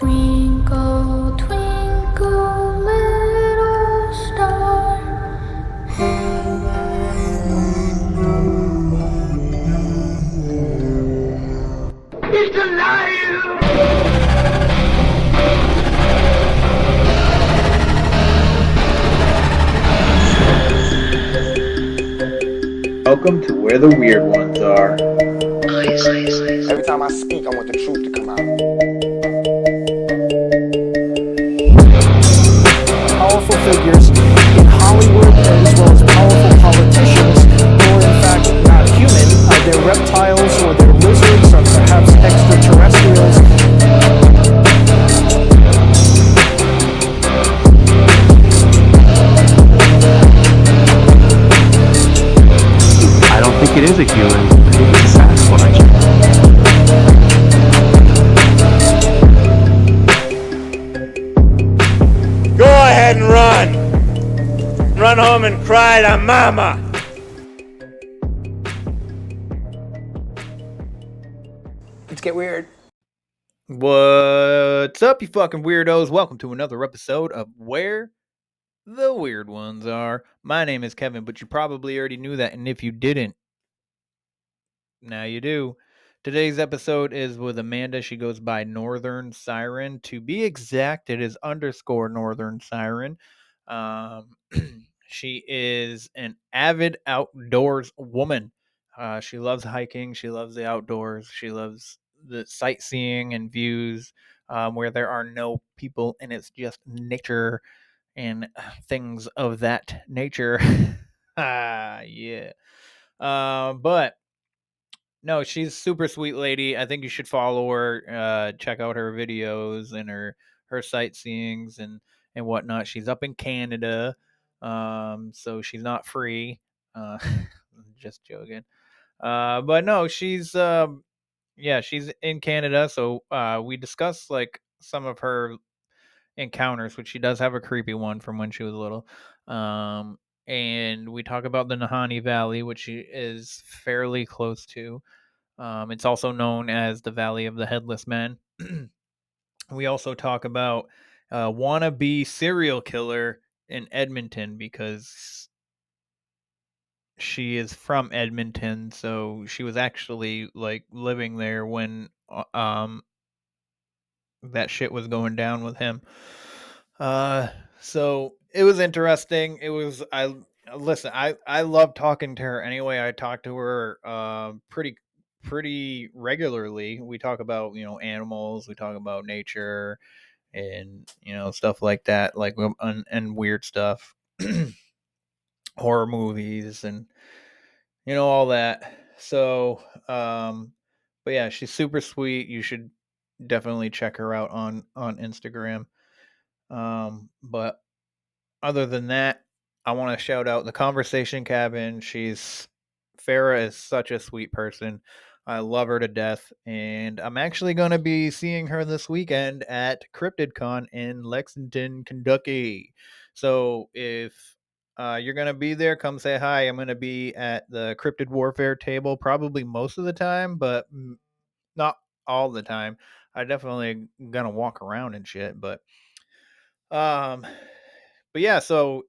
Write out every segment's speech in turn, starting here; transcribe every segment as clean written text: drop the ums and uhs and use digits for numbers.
Twinkle, twinkle, little star, He's alive! Welcome to where the weird ones are. Every time I speak, I want the truth to come out. Powerful figures in Hollywood as well as powerful politicians who are in fact not human. They're reptiles or they're lizards or perhaps extraterrestrials. I don't think it is a human. I think it's a Sasquatch. Go ahead and run. Run home and cry to mama. Let's get weird. What's up, you fucking weirdos? Welcome to another episode of Where the Weird Ones Are. My name is Kevin, but you probably already knew that, and if you didn't, now you do. Today's episode is with Amanda. She goes by Northern Siren. To be exact, it is _ Northern Siren. She is an avid outdoors woman. She loves hiking. She loves the outdoors. She loves the sightseeing and views where there are no people and it's just nature and things of that nature. Yeah. But no, she's super sweet lady. I think you should follow her. Check out her videos and her sightseeings and whatnot. She's up in Canada, so she's not free. Uh, just joking. But no, she's she's in Canada. So we discussed like some of her encounters, which she does have a creepy one from when she was little. And we talk about the Nahanni Valley, which she is fairly close to. It's also known as the Valley of the Headless Men. We also talk about wannabe serial killer in Edmonton because she is from Edmonton, so she was actually like living there when that shit was going down with him. So it was interesting. It was I love talking to her anyway. I talk to her pretty regularly. We talk about, animals, we talk about nature and, stuff like that, like and weird stuff. Horror movies and all that. So, but yeah, she's super sweet. You should definitely check her out on Instagram. But other than that, I want to shout out the Conversation Cabin. Farah is such a sweet person. I love her to death, and I'm actually going to be seeing her this weekend at CryptidCon in Lexington, Kentucky. So if you're going to be there, come say hi. I'm going to be at the Cryptid Warfare table probably most of the time, but not all the time. I definitely gonna walk around and shit, but yeah. So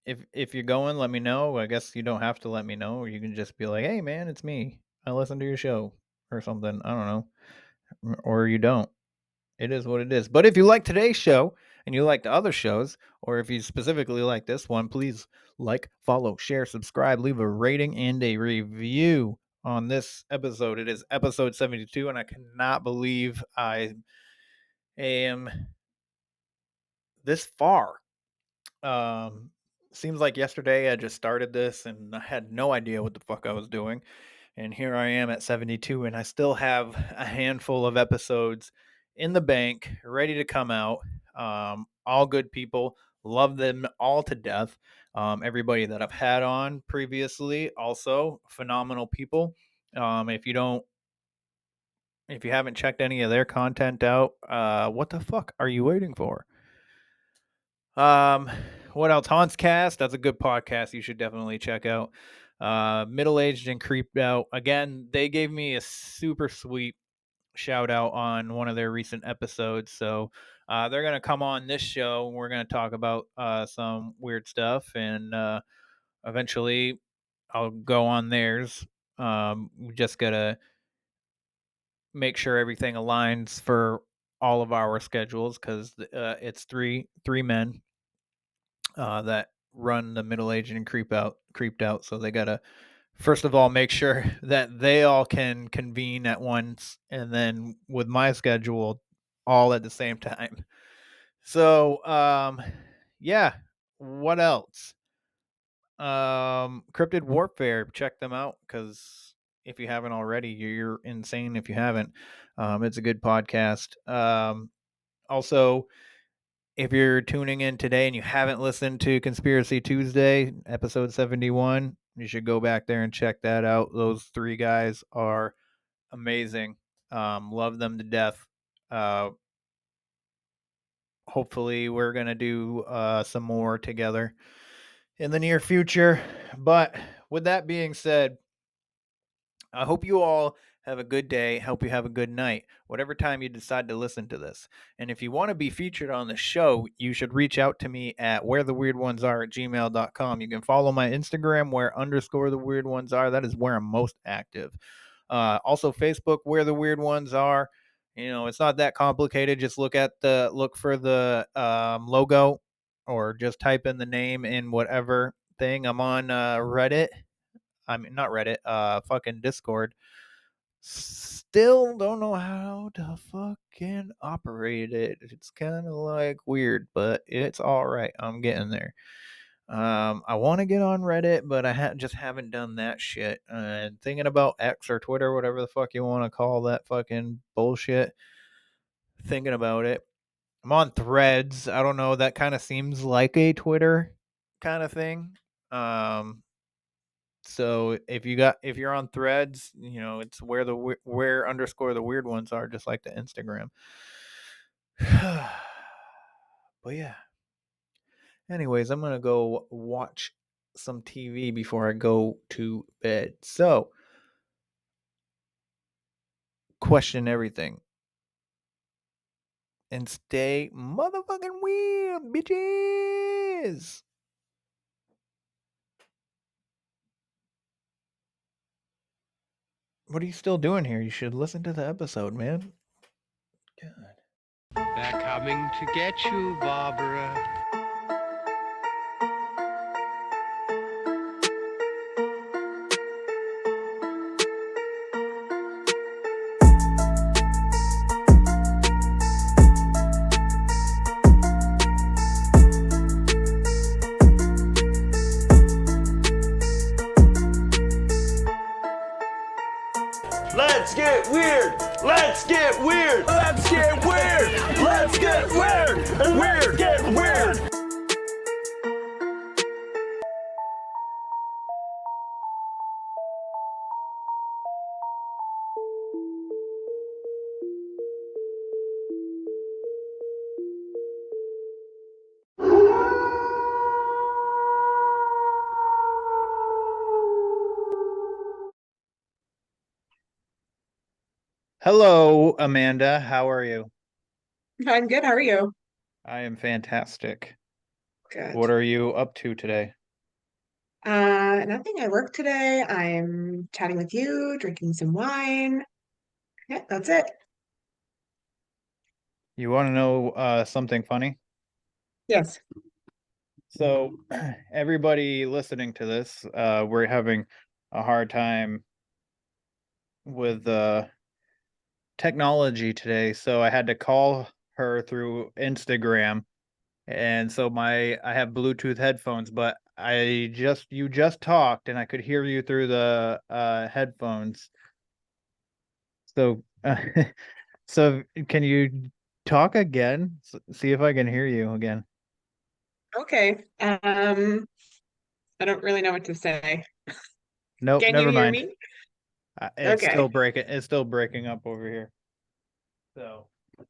if you're going, let me know. I guess you don't have to let me know, or you can just be like, "Hey, man, it's me. I listen to your show," or something. I don't know, or you don't. It is what it is. But if you like today's show and you like the other shows, or if you specifically like this one, please like, follow, share, subscribe, leave a rating and a review on this episode. It is episode 72, and I cannot believe I am this far. Seems like yesterday I just started this and I had no idea what the fuck I was doing. And here I am at 72, and I still have a handful of episodes in the bank ready to come out. All good people, love them all to death. Everybody that I've had on previously, also phenomenal people. If you haven't checked any of their content out, what the fuck are you waiting for? What else? Haunts Cast, that's a good podcast you should definitely check out. Middle Aged and Creeped Out. Again, they gave me a super sweet shout out on one of their recent episodes. So they're going to come on this show and we're going to talk about some weird stuff. And eventually I'll go on theirs. We just got to make sure everything aligns for all of our schedules because it's three men that run the middle aged and creeped out. So they gotta first of all make sure that they all can convene at once, and then with my schedule, all at the same time. So yeah. What else? Cryptid Warfare. Check them out because if you haven't already, you're insane. If you haven't, it's a good podcast. Also, if you're tuning in today and you haven't listened to Conspiracy Tuesday, episode 71, you should go back there and check that out. Those three guys are amazing. Love them to death. Hopefully, we're going to do some more together in the near future. But with that being said, I hope you all have a good day. Hope you have a good night, whatever time you decide to listen to this. And if you want to be featured on the show, you should reach out to me at wheretheweirdonesare@gmail.com. You can follow my Instagram, where_the_weird_ones_are. That is where I'm most active. Also, Facebook, Where the Weird Ones Are. It's not that complicated. Just look for the logo, or just type in the name in whatever thing. I'm on Reddit. I mean, not Reddit, fucking Discord. Still don't know how to fucking operate it. It's kind of like weird, but it's all right. I'm getting there. I want to get on Reddit, but I just haven't done that shit. Thinking about X or Twitter, whatever the fuck you want to call that fucking bullshit. Thinking about it. I'm on Threads. I don't know. That kind of seems like a Twitter kind of thing. So if you're on Threads, it's where_the weird ones are, just like the Instagram. But yeah. Anyways, I'm gonna go watch some TV before I go to bed. So question everything and stay motherfucking weird, bitches. What are you still doing here? You should listen to the episode, man. God. They're coming to get you, Barbara. Let's get weird. Let's get weird. Let's get weird. Let's get weird. Weird, get weird. Hello, Amanda. How are you? I'm good. How are you? I am fantastic. Good. What are you up to today? Nothing. I work today. I'm chatting with you, drinking some wine. Yeah, that's it. You want to know something funny? Yes. So, everybody listening to this, we're having a hard time with technology today. So I had to call her through Instagram, and so I have Bluetooth headphones, but you just talked, and I could hear you through the headphones. So, so can you talk again? See if I can hear you again. Okay. I don't really know what to say. Nope, Can you never hear mind. me? It's Okay. still breaking. It's still breaking up over here. So, but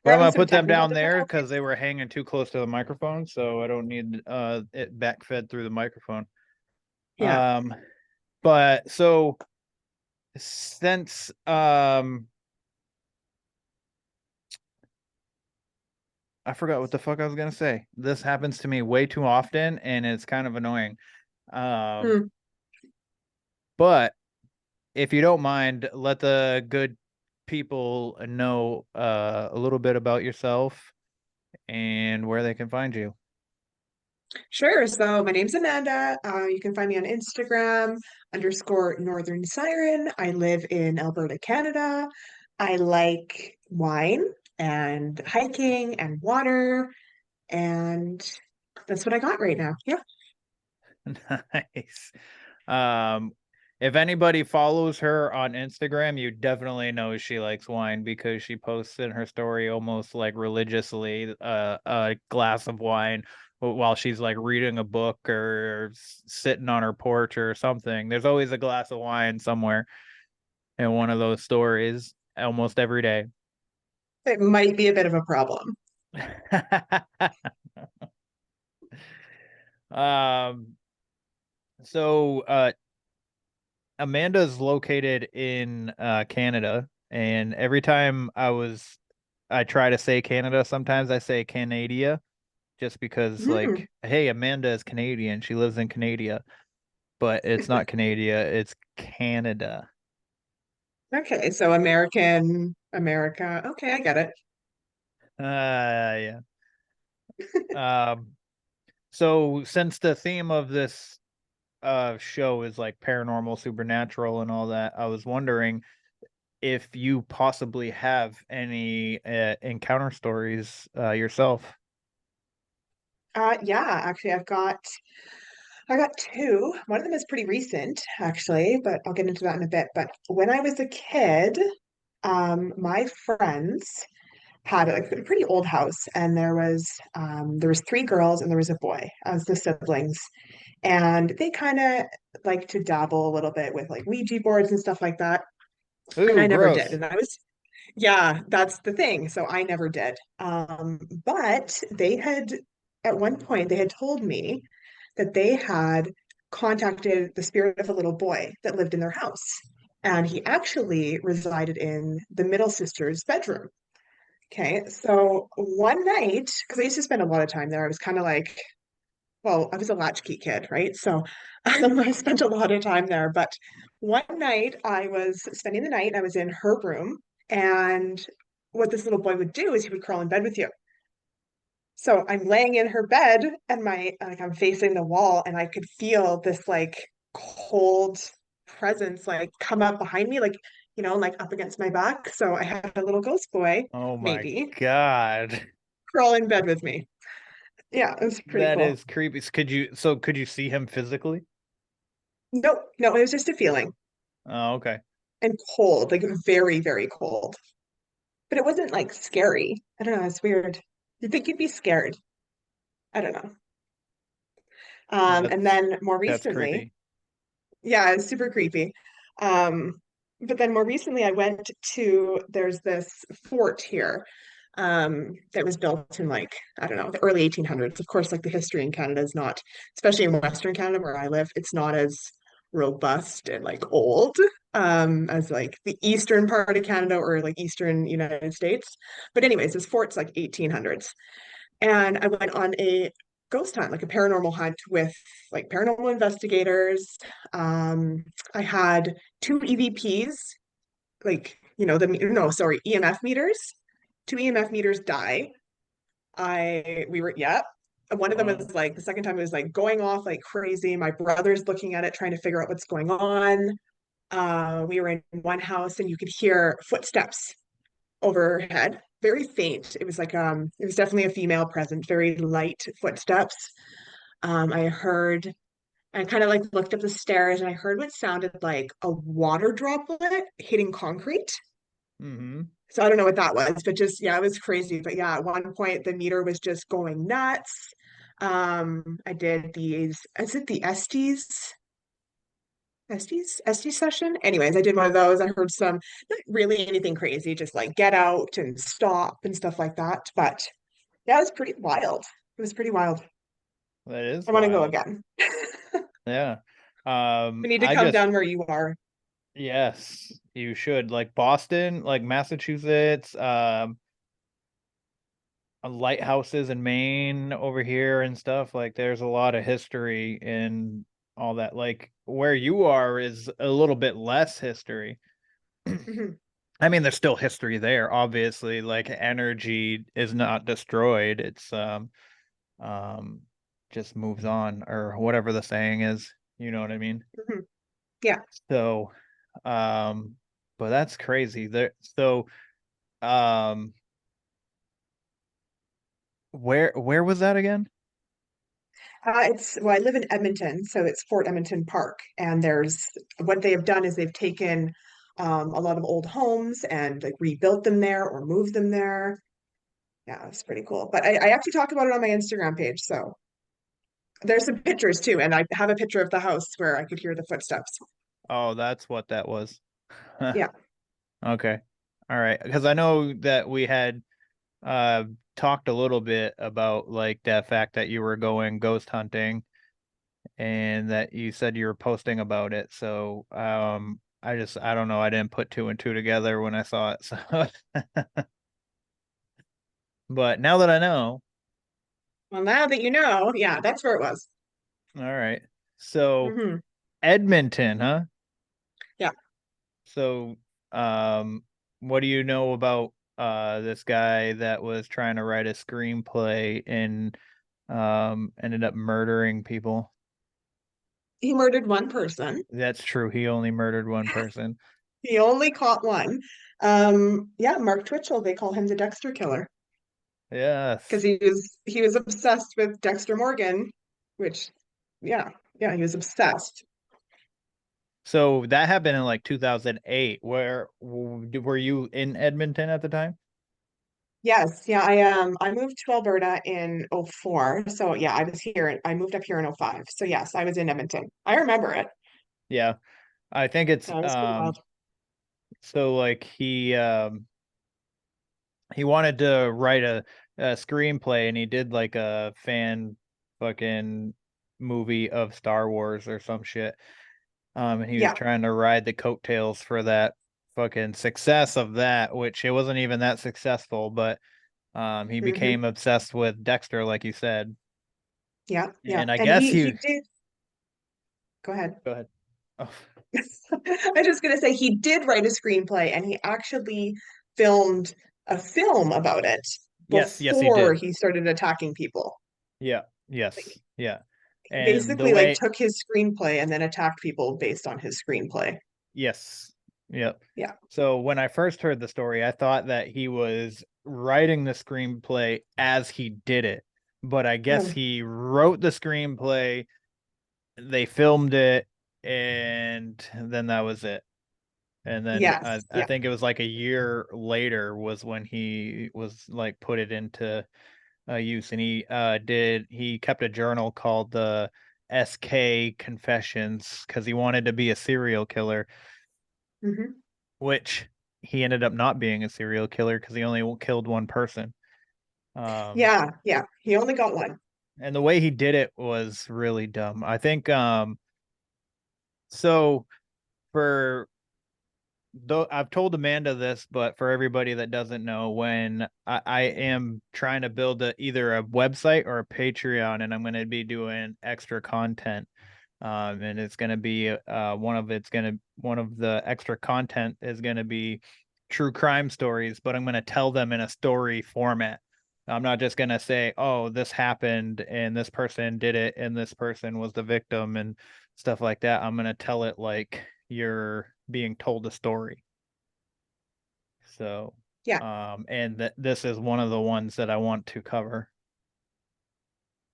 We're I'm having gonna some put them technical down there because difficulties. they were hanging too close to the microphone, so I don't need it backfed through the microphone. Yeah. But so since I forgot what the fuck I was gonna say. This happens to me way too often, and it's kind of annoying. Um, Hmm. but if you don't mind, let the good people know a little bit about yourself and where they can find you. Sure. So my name's Amanda. You can find me on Instagram _Northern Siren. I live in Alberta, Canada. I like wine and hiking and water, and that's what I got right now. Yeah. Nice. Um, if anybody follows her on Instagram, you definitely know she likes wine because she posts in her story almost like religiously a glass of wine while she's like reading a book or sitting on her porch or something. There's always a glass of wine somewhere in one of those stories almost every day. It might be a bit of a problem. um, so Amanda's located in Canada, and every time I try to say Canada, sometimes I say Canada just because Hmm. like, hey, Amanda is Canadian, she lives in Canada, but it's not Canada, it's Canada. Okay, so America. Okay, I get it. Yeah. Um, so since the theme of this show is like paranormal, supernatural, and all that, I was wondering if you possibly have any encounter stories yourself. Yeah, actually, I got two. One of them is pretty recent, actually, but I'll get into that in a bit. But when I was a kid, my friends had a pretty old house, and there was three girls and there was a boy as the siblings, and they kind of like to dabble a little bit with like Ouija boards and stuff like that. And Ooh, I never did. gross. And yeah, that's the thing. So I never did. But at one point, they had told me that they had contacted the spirit of a little boy that lived in their house. And he actually resided in the middle sister's bedroom. Okay. So one night, because I used to spend a lot of time there, I was kind of like, well, I was a latchkey kid, right? So I spent a lot of time there. But one night I was spending the night, I was in her room, and what this little boy would do is he would crawl in bed with you. So I'm laying in her bed and I'm facing the wall and I could feel this like cold presence like come up behind me, like, like up against my back. So I had a little ghost boy, Oh my maybe, God. crawl in bed with me. Yeah, it was pretty That cool. is creepy. Could you see him physically? No, no, it was just a feeling. Oh, okay. And cold, like very, very cold. But it wasn't like scary. I don't know, it's weird. You'd think you'd be scared. I don't know. And That's then more that's recently, creepy. yeah, it's super creepy. Um, but then more recently, there's this fort here that was built in like, I don't know, the early 1800s. Of course, like the history in Canada is not, especially in Western Canada where I live, it's not as robust and like old as like the eastern part of Canada or like eastern United States. But anyways, this fort's like 1800s. And I went on a ghost hunt, like a paranormal hunt with like paranormal investigators. I had two EVPs, like, no, sorry, EMF meters. Two EMF meters die. Yeah. One of them Wow. was like, the second time it was like going off like crazy. My brother's looking at it, trying to figure out what's going on. We were in one house and you could hear footsteps overhead, very faint. It was definitely a female presence, very light footsteps. I heard, I kind of like looked up the stairs and I heard what sounded like a water droplet hitting concrete. Mm-hmm. So I don't know what that was, but just, yeah, it was crazy. But yeah, at one point the meter was just going nuts. I did is it the Estes session. Anyways, I did one of those. I heard some, not really anything crazy, just like get out and stop and stuff like that. But yeah, it was pretty wild. It was pretty wild. That is I want to go wild. again. Yeah. We need to I come just down where you are. yes, you should like Boston, like Massachusetts. lighthouses in Maine over here and stuff. Like there's a lot of history in all that. Like where you are is a little bit less history. Mhm. I mean, there's still history there, obviously. Like energy is not destroyed. It's um just moves on or whatever the saying is. You know what I mean? Mhm. Yeah. So but that's crazy. There so um where was that again? I live in Edmonton, so it's Fort Edmonton Park, and there's what they have done is they've taken a lot of old homes and like rebuilt them there or moved them there. Yeah, it's pretty cool. But I actually talk about it on my Instagram page, so there's some pictures too, and I have a picture of the house where I could hear the footsteps. Oh, that's what that was. Yeah. Okay. All right. Because I know that we had uh talked a little bit about like the fact that you were going ghost hunting and that you said you were posting about it. So I don't know, I didn't put two and two together when I saw it. So but now that I know, Well, now that you know, yeah, that's where it was. all right. So Hmm. Edmonton, huh? Yeah. So what do you know about this guy that was trying to write a screenplay and ended up murdering people? He murdered one person. That's true. He only murdered one person. He only caught one. Yeah, Mark Twitchell, they call him the Dexter Killer because Yes. he was obsessed with Dexter Morgan, which yeah, he was obsessed. So that happened in like 2008. Were you in Edmonton at the time? Yes, yeah, I moved to Alberta in '04. So yeah, I was here. I moved up here in '05. So yes, I was in Edmonton. I remember it. Yeah. I think it's Yeah, it was pretty wild. so like he wanted to write a screenplay and he did like a fan fucking movie of Star Wars or some shit. And he was Yeah. trying to ride the coattails for that fucking success of that, which it wasn't even that successful, but he Hmm. became obsessed with Dexter, like you said. Yeah, yeah. And I And guess he he did go ahead. go ahead. Oh, I'm just gonna say he did write a screenplay and he actually filmed a film about it yes, he before did. he started attacking people. Yeah, Like yes, yeah. he And the basically like way took his screenplay and then attacked people based on his screenplay. Yes. Yep. Yeah. So when I first heard the story, I thought that he was writing the screenplay as he did it. But I guess No. he wrote the screenplay, they filmed it, and then that was it. And then Yes. I Yeah. think it was like a year later was when he was like put it into use. And he kept a journal called the SK Confessions because he wanted to be a serial killer, Hmm. which he ended up not being a serial killer because he only killed one person. Um, Yeah. Yeah. He only got one. and the way he did it was really dumb. I think so for though I've told Amanda this, but for everybody that doesn't know, when I am trying to build either a website or a Patreon, and I'm going to be doing extra content. And it's going to be one of the extra content is going to be true crime stories, but I'm going to tell them in a story format. I'm not just going to say, oh, this happened and this person did it and this person was the victim and stuff like that. I'm going to tell it like you're being told a story. So, Yeah. and this is one of the ones that I want to cover.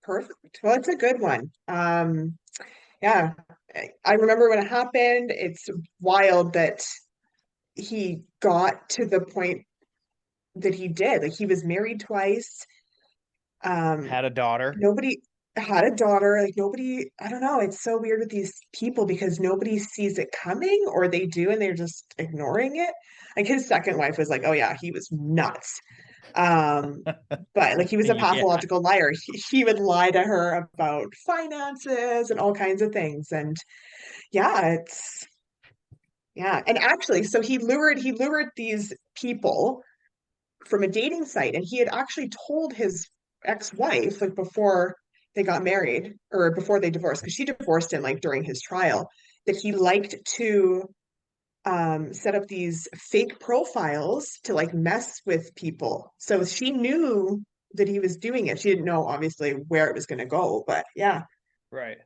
Perfect. Well, it's a good one. Yeah. I remember when it happened. It's wild that he got to the point that he did. Like he was married twice. Um, Had a daughter. Nobody had a daughter. Like nobody, I don't know. It's so weird with these people because nobody sees it coming or they do and they're just ignoring it. Like his second wife was like, oh yeah, he was nuts. Um, but like he was a Yeah. pathological liar. He would lie to her about finances and all kinds of things. And yeah, yeah. And actually, so he lured these people from a dating site, and he had actually told his ex-wife, like before they got married or before they divorced, because she divorced him like during his trial, that he liked to set up these fake profiles to like mess with people. So she knew that he was doing it. She didn't know obviously where it was going to go, but yeah. Right.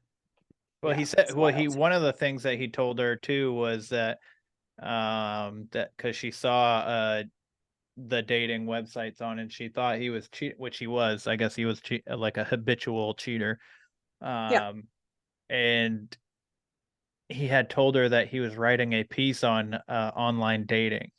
Well, Yeah, he said, it's well, he wild. one of the things that he told her too was that that because she saw the dating websites on and she thought he was cheat, which he was. I guess he was like a habitual cheater. Yeah. And he had told her that he was writing a piece on online dating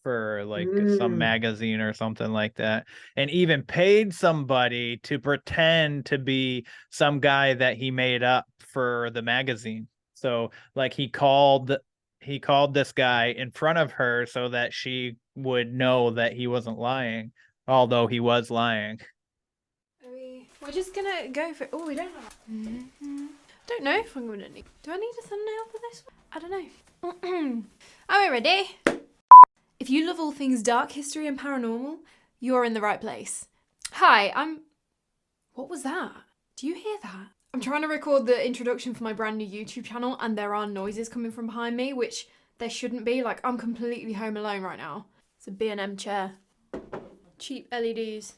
for like some Mm. magazine or something like that, and even paid somebody to pretend to be some guy that he made up for the magazine. So like he called this guy in front of her so that she would know that he wasn't lying, although he was lying. We're just gonna go for. Oh, we don't have. Don't know if I'm gonna need. Do I need a thumbnail for this one? I don't know. Are we ready? If you love all things dark history and paranormal, you're in the right place. Hi, I'm. What was that? Do you hear that? I'm trying to record the introduction for my brand new YouTube channel, and there are noises coming from behind me, which there shouldn't be. Like, I'm completely home alone right now. It's a B&M chair. Cheap LEDs.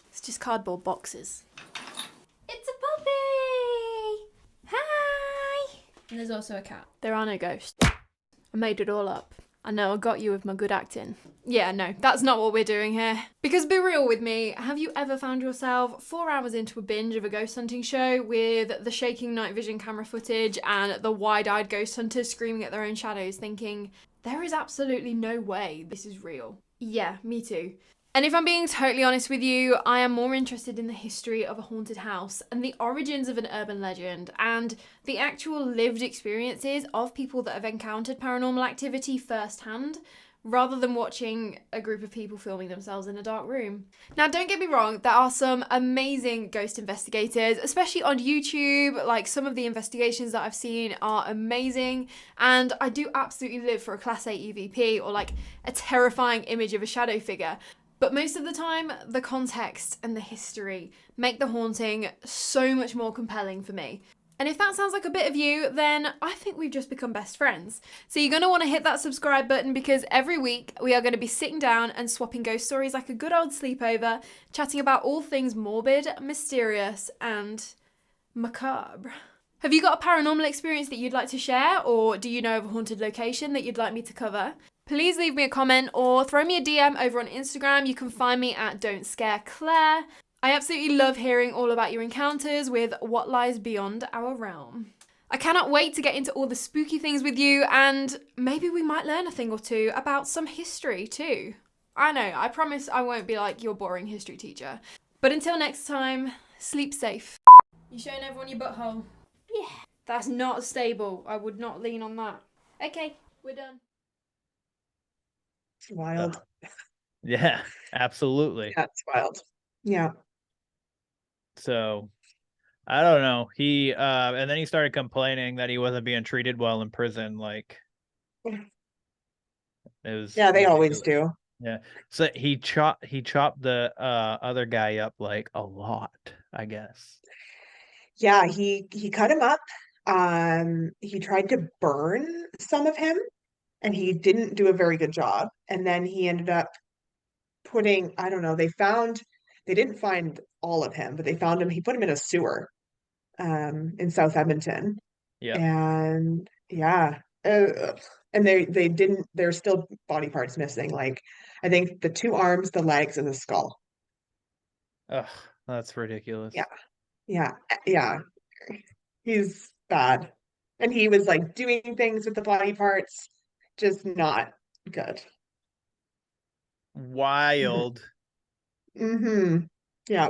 It's just cardboard boxes. It's a puppy! Hi! And there's also a cat. There are no ghosts. I made it all up. I know, I got you with my good acting. Yeah, no, that's not what we're doing here. Because be real with me, have you ever found yourself 4 hours into a binge of a ghost hunting show with the shaking night vision camera footage and the wide-eyed ghost hunters screaming at their own shadows thinking, there is absolutely no way this is real? Yeah, me too. And if I'm being totally honest with you, I am more interested in the history of a haunted house and the origins of an urban legend and the actual lived experiences of people that have encountered paranormal activity firsthand, rather than watching a group of people filming themselves in a dark room. Now, don't get me wrong, there are some amazing ghost investigators, especially on YouTube. Like, some of the investigations that I've seen are amazing, and I do absolutely live for a Class A EVP or like a terrifying image of a shadow figure. But most of the time, the context and the history make the haunting so much more compelling for me. And if that sounds like a bit of you, then I think we've just become best friends. So you're going to want to hit that subscribe button, because every week we are going to be sitting down and swapping ghost stories like a good old sleepover, chatting about all things morbid, mysterious, and macabre. Have you got a paranormal experience that you'd like to share, or do you know of a haunted location that you'd like me to cover? Please leave me a comment or throw me a DM over on Instagram. You can find me at Don't Scare Claire. I absolutely love hearing all about your encounters with what lies beyond our realm. I cannot wait to get into all the spooky things with you, and maybe we might learn a thing or two about some history too. I know, I promise I won't be like your boring history teacher. But until next time, sleep safe. You showing everyone your butthole? Yeah. That's not stable. I would not lean on that. Okay, we're done. It's wild. Yeah, absolutely. Yeah, it's wild. Yeah. So I don't know. He and then he started complaining that he wasn't being treated well in prison. Like, it was Yeah, they always ridiculous. do. Yeah. So he chopped the other guy up like a lot, I guess. Yeah, he cut him up. He tried to burn some of him, and he didn't do a very good job. And then he ended up putting, I don't know, they didn't find all of him, but they found him, he put him in a sewer in South Edmonton. Yep. And yeah, and they didn't, there's still body parts missing. Like, I think the two arms, the legs, and the skull. Ugh, that's ridiculous. Yeah, yeah, yeah. He's bad. And he was like doing things with the body parts, just not good. Wild. Mm-hmm. Yeah.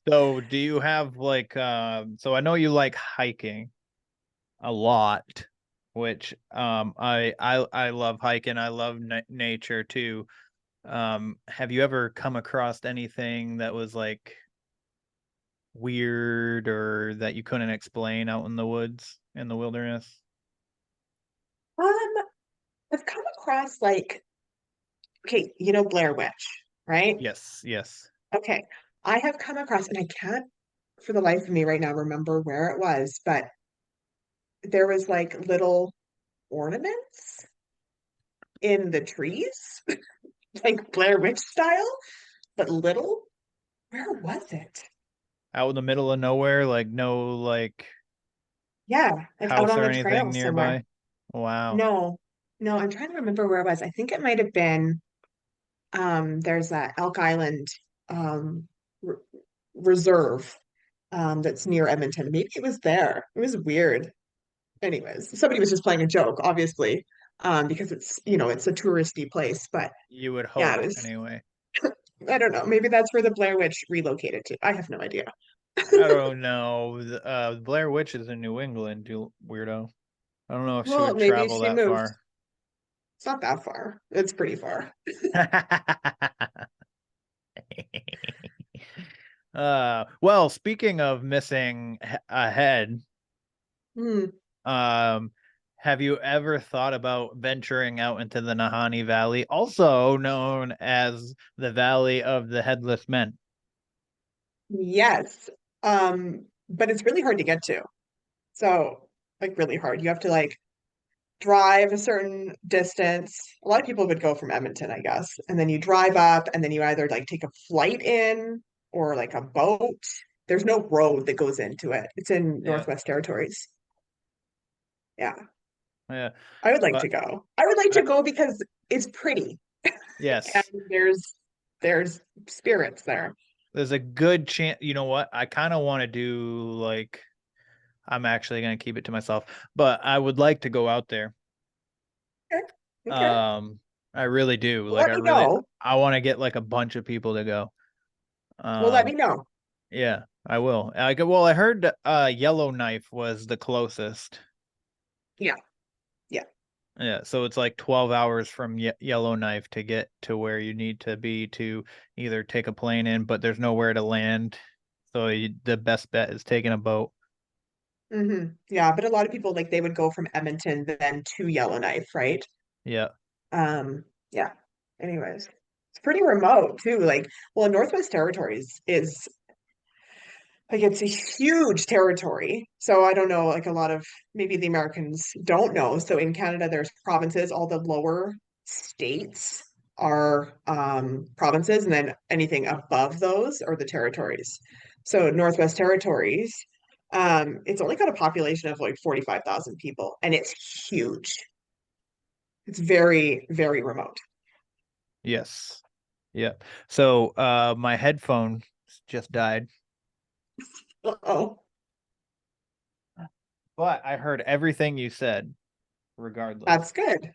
So do you have like so I know you like hiking a lot, which I love hiking. I love nature too. Have you ever come across anything that was like weird or that you couldn't explain out in the woods, in the wilderness? Um, I've come across like Okay, you know Blair Witch, right? Yes, yes. Okay. I have come across, and I can't for the life of me right now remember where it was, but there was like little ornaments in the trees, like Blair Witch style, but little. Where was it? Out in the middle of nowhere, like no like Yeah, like out house on or a trail anything somewhere. nearby. Wow. No, no, I'm trying to remember where it was. I think it might have been there's a Elk Island um r reserve that's near Edmonton. Maybe it was there. It was weird. Anyways, somebody was just playing a joke, obviously, because it's, it's a touristy place, but You would yeah, hope it was, anyway. I don't know, maybe that's where the Blair Witch relocated to. I have no idea. I don't know. Blair Witch is in New England, you weirdo. I don't know if she Well, would maybe travel she that moved. far. It's not that far. It's pretty far. Well, speaking of missing a head, Hmm. um, have you ever thought about venturing out into the Nahanni Valley, also known as the Valley of the Headless Men? Yes. But it's really hard to get to. So, like, really hard. You have to like drive a certain distance. A lot of people would go from Edmonton, I guess, and then you drive up, and then you either like take a flight in or like a boat. There's no road that goes into it. It's in Yeah, Northwest Territories. Yeah, yeah. I would like to But go. I would like to I, go because it's pretty and yes, there's spirits there. there's a good chance. You know what? I kind of want to do like I'm actually going to keep it to myself, but I would like to go out there. Okay. Okay. Um, I really do. Well, Like let me know. I want to get like a bunch of people to go. Well, let Um, me know. yeah, I will. Well, I heard Yellowknife was the closest. Yeah. Yeah. Yeah, so it's like 12 hours from Yellowknife to get to where you need to be to either take a plane in, but there's nowhere to land. So the best bet is taking a boat. Yeah, but a lot of people like they would go from Edmonton then to Yellowknife, right? Yeah. Yeah. Anyways, it's pretty remote too. Like, well, Northwest Territories is like it's a huge territory. So I don't know, like a lot of maybe the Americans don't know. So in Canada, there's provinces, all the lower states are provinces, and then anything above those are the territories. So Northwest Territories, it's only got a population of like 45,000 people, and it's huge. It's very, very remote. Yes. Yeah. So my headphone just died, Uh-oh. but I heard everything you said regardless. That's good.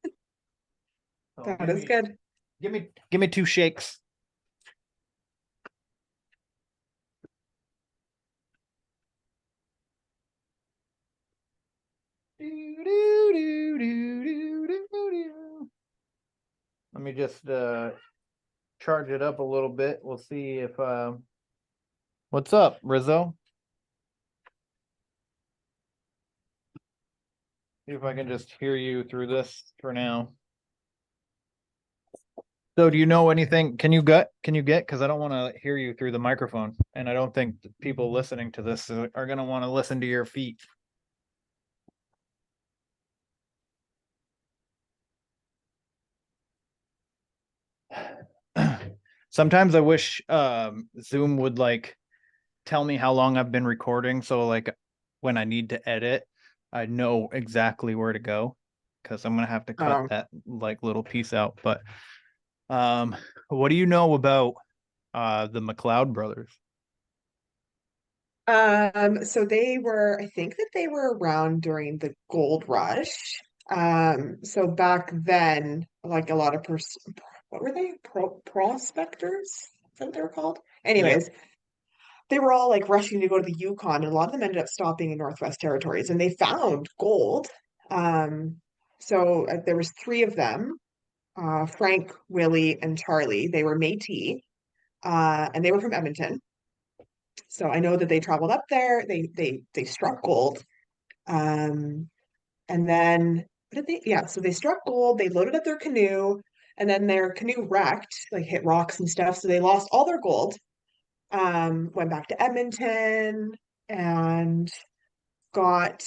So That is good. give me two shakes. Let me just charge it up a little bit. We'll see if what's up, Rizzo? See if I can just hear you through this for now. So do you know anything? Can you get? Because I don't want to hear you through the microphone, and I don't think the people listening to this are going to want to listen to your feet. Sometimes I wish Zoom would like tell me how long I've been recording, so like when I need to edit, I know exactly where to go because I'm gonna have to cut Um, that like little piece out. But um, what do you know about the McLeod brothers? so they were, I think that they were around during the gold rush. So back then, like a lot of what were they? Prospectors? Is that what they were called? Yep. Anyways, they were all like rushing to go to the Yukon, and a lot of them ended up stopping in Northwest Territories, and they found gold. Um, so there was three of them, Frank, Willie, and Charlie. They were Métis, and they were from Edmonton. So I know that they traveled up there. They struck gold. And then what did they? Yeah, so they struck gold. They loaded up their canoe, And then their canoe wrecked, like hit rocks and stuff. So they lost all their gold. Went back to Edmonton and got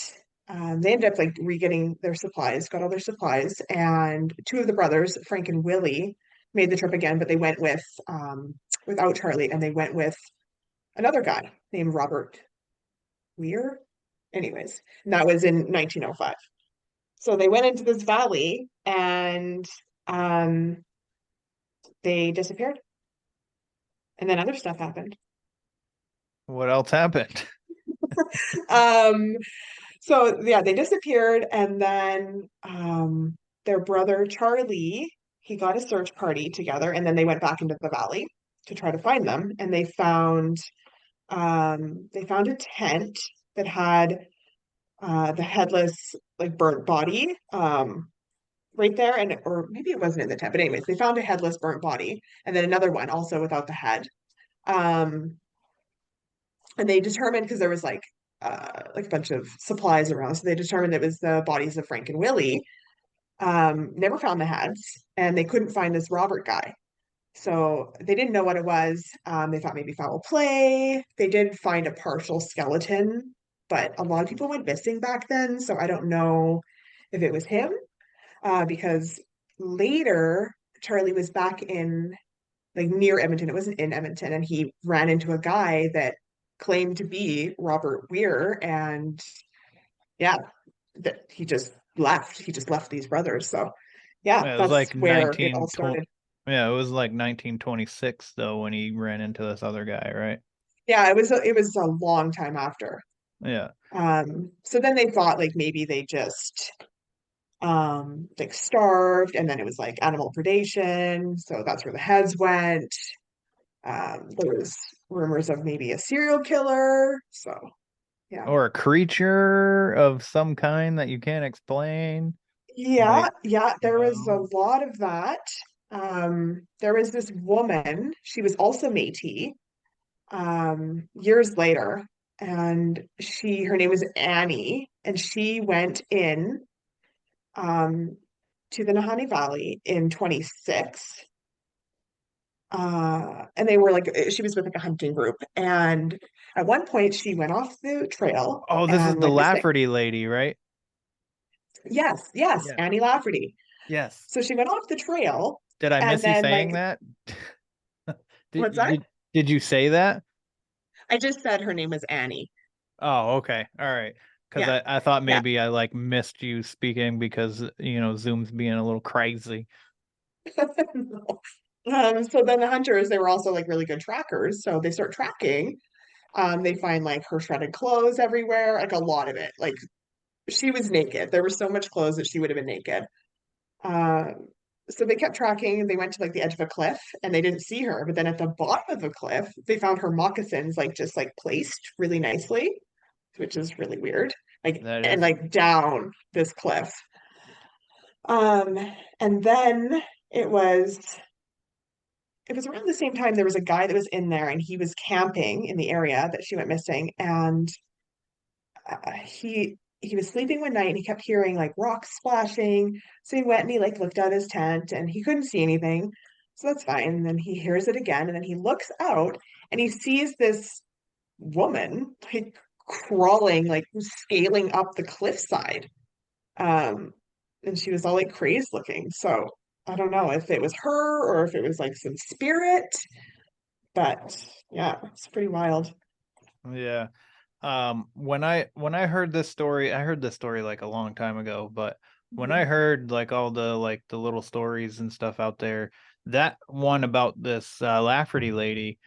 they ended up like re-getting their supplies, got all their supplies, and two of the brothers, Frank and Willie, made the trip again, but they went without Charlie, and they went with another guy named Robert Weir. Anyways, and that was in 1905. So they went into this valley and um they disappeared. And then other stuff happened. What else happened? Um So yeah, they disappeared, and then their brother Charlie, he got a search party together, and then they went back into the valley to try to find them, and they found a tent that had the headless like burnt body right there, and or maybe it wasn't in the tent, but anyways, they found a headless burnt body, and then another one also without the head. Um, and they determined because there was like a bunch of supplies around, so they determined it was the bodies of Frank and Willie. Never found the heads, and they couldn't find this Robert guy. So they didn't know what it was. They thought maybe foul play. They did find a partial skeleton, but a lot of people went missing back then, so I don't know if it was him. Because later Charlie was back in like near Edmonton. It wasn't in Edmonton, and he ran into a guy that claimed to be Robert Weir, and yeah, that he just left. He just left these brothers. So yeah, Yeah, it was that's like where it all started. Yeah, it was like 1926 though when he ran into this other guy, right? Yeah, it was a long time after. Yeah. So then they thought like maybe they just like starved, and then it was like animal predation, so that's where the heads went. There was rumors of maybe a serial killer, so yeah. Or a creature of some kind that you can't explain. Yeah, Like, yeah, you there was a know. lot of that. There was this woman, she was also Métis, years later, and her name was Annie, and she went in um to the Nahanni Valley in 26. And they were like she was with like a hunting group, and at one point she went off the trail Oh, this is and the went missing. Lafferty lady, right? Yes, yes, Yeah. Annie Lafferty. Yes. So she went off the trail, Did I and miss you then saying like that? what's that? Did you say that? I just said her name was Annie. Oh, okay. All right. Because Yeah, I thought yeah. maybe I like missed you speaking because Zoom's being a little crazy. No. So then the hunters, they were also like really good trackers. So they start tracking. They find like her shredded clothes everywhere, like a lot of it. Like she was naked. There was so much clothes that she would have been naked. Um, so they kept tracking. They went to like the edge of a cliff and they didn't see her. But then at the bottom of the cliff, they found her moccasins like just like placed really nicely, which is really weird. Like That and is. like down this cliff. Um, and then it was it was around the same time there was a guy that was in there and he was camping in the area that she went missing, and he was sleeping one night and he kept hearing like rocks splashing. So he went and he like looked out his tent and he couldn't see anything. So that's fine. And then he hears it again and then he looks out and he sees this woman like crawling, like scaling up the cliffside. Um, and she was all like crazed looking. So I don't know if it was her or if it was like some spirit, but yeah, it's pretty wild. Yeah. When I heard this story, I heard this story like a long time ago, but when I heard like all the little stories and stuff out there, that one about this Lafferty lady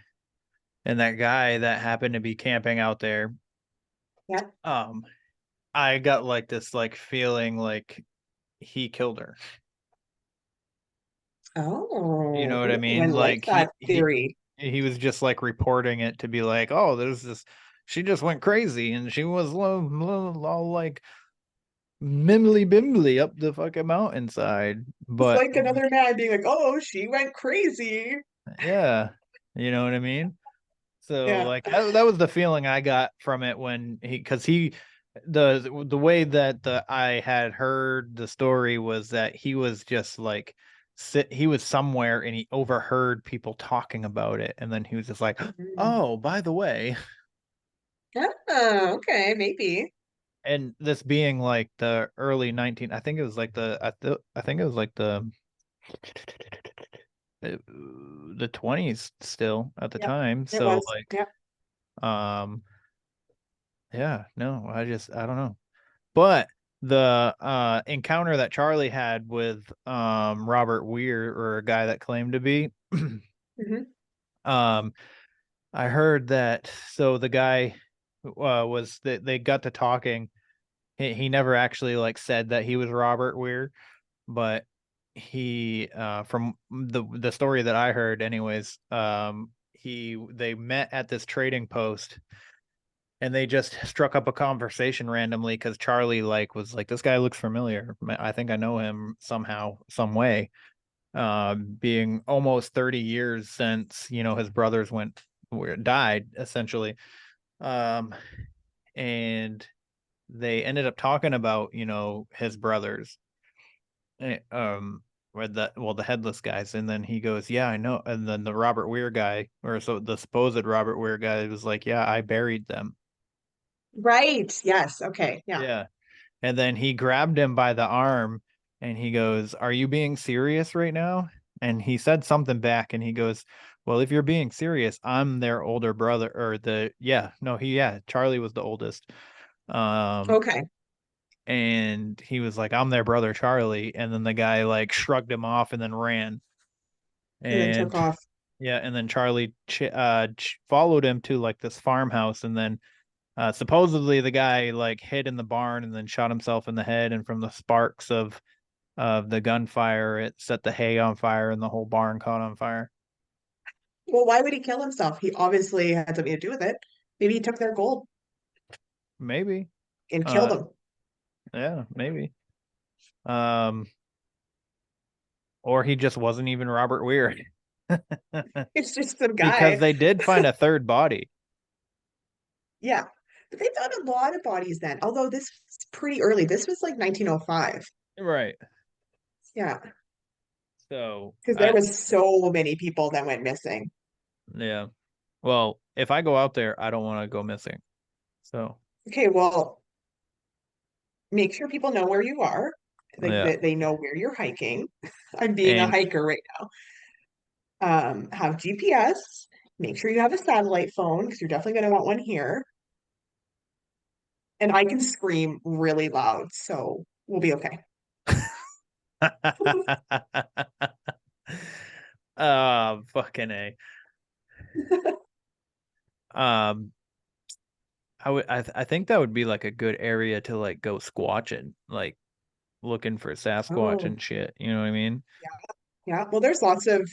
and that guy that happened to be camping out there, Yeah. I got like this like feeling like he killed her. You Oh, know what I ooh, I mean? like Like that theory. he was just like reporting it to be like, oh, there's this, she just went crazy and she was all like mimly bimbly up the fucking mountainside. It's But like another man being like, "Oh, she went crazy." yeah, you know what I mean? So Yeah. like that was the feeling I got from it when because the way that I had heard the story was that he was just like he was somewhere and he overheard people talking about it, and then he was just like, "Oh, by the way," Oh, okay, maybe. and this being like the early 19, I think it was like I think it was like the 20s still at the Yep, time. it So was. like, Yep. um, yeah, no, I don't know. But the encounter that Charlie had with Robert Weir, or a guy that claimed to be, Hmm. um I heard that, so the guy was that they got to talking. He never actually like said that he was Robert Weir, but he from the story that I heard anyways, they met at this trading post, and they just struck up a conversation randomly because Charlie like was like, this guy looks familiar. I think I know him somehow, some way. Being almost 30 years since, his brothers died essentially. Um, and they ended up talking about, his brothers, or the headless guys. And then he goes, yeah, I know. And then the Robert Weir guy, or so the supposed Robert Weir guy, was like, yeah, I buried them. Right. Yes. Okay. Yeah. Yeah. And then he grabbed him by the arm and he goes, "Are you being serious right now?" And he said something back, and he goes, "Well, if you're being serious, I'm their older brother." Or Charlie was the oldest. Um, Okay. and he was like, "I'm their brother Charlie." And then the guy like shrugged him off and then ran. And then took And off. yeah, and then Charlie followed him to like this farmhouse, and then supposedly the guy like hid in the barn and then shot himself in the head, and from the sparks of the gunfire, it set the hay on fire and the whole barn caught on fire. Well, why would he kill himself? He obviously had something to do with it. Maybe he took their gold Maybe. and killed Uh them. yeah, maybe. Um or he just wasn't even Robert Weir. It's just some Because guy. they did find a third body. Yeah. But they found a lot of bodies then, although this was pretty early. This was like 1905. Right. Yeah. So Because there I was so many people that went missing. yeah. Well, if I go out there, I don't want to go missing. So Okay, well, make sure people know where you are, like yeah. that they know where you're hiking. I'm being a And hiker right now. Have GPS. Make sure you have a satellite phone because you're definitely going to want one here. And I can scream really loud, so we'll be okay. fucking A. Um I think that would be like a good area to like go squatching, like looking for Sasquatch Oh, and shit. You know what I mean? yeah. Well, there's lots of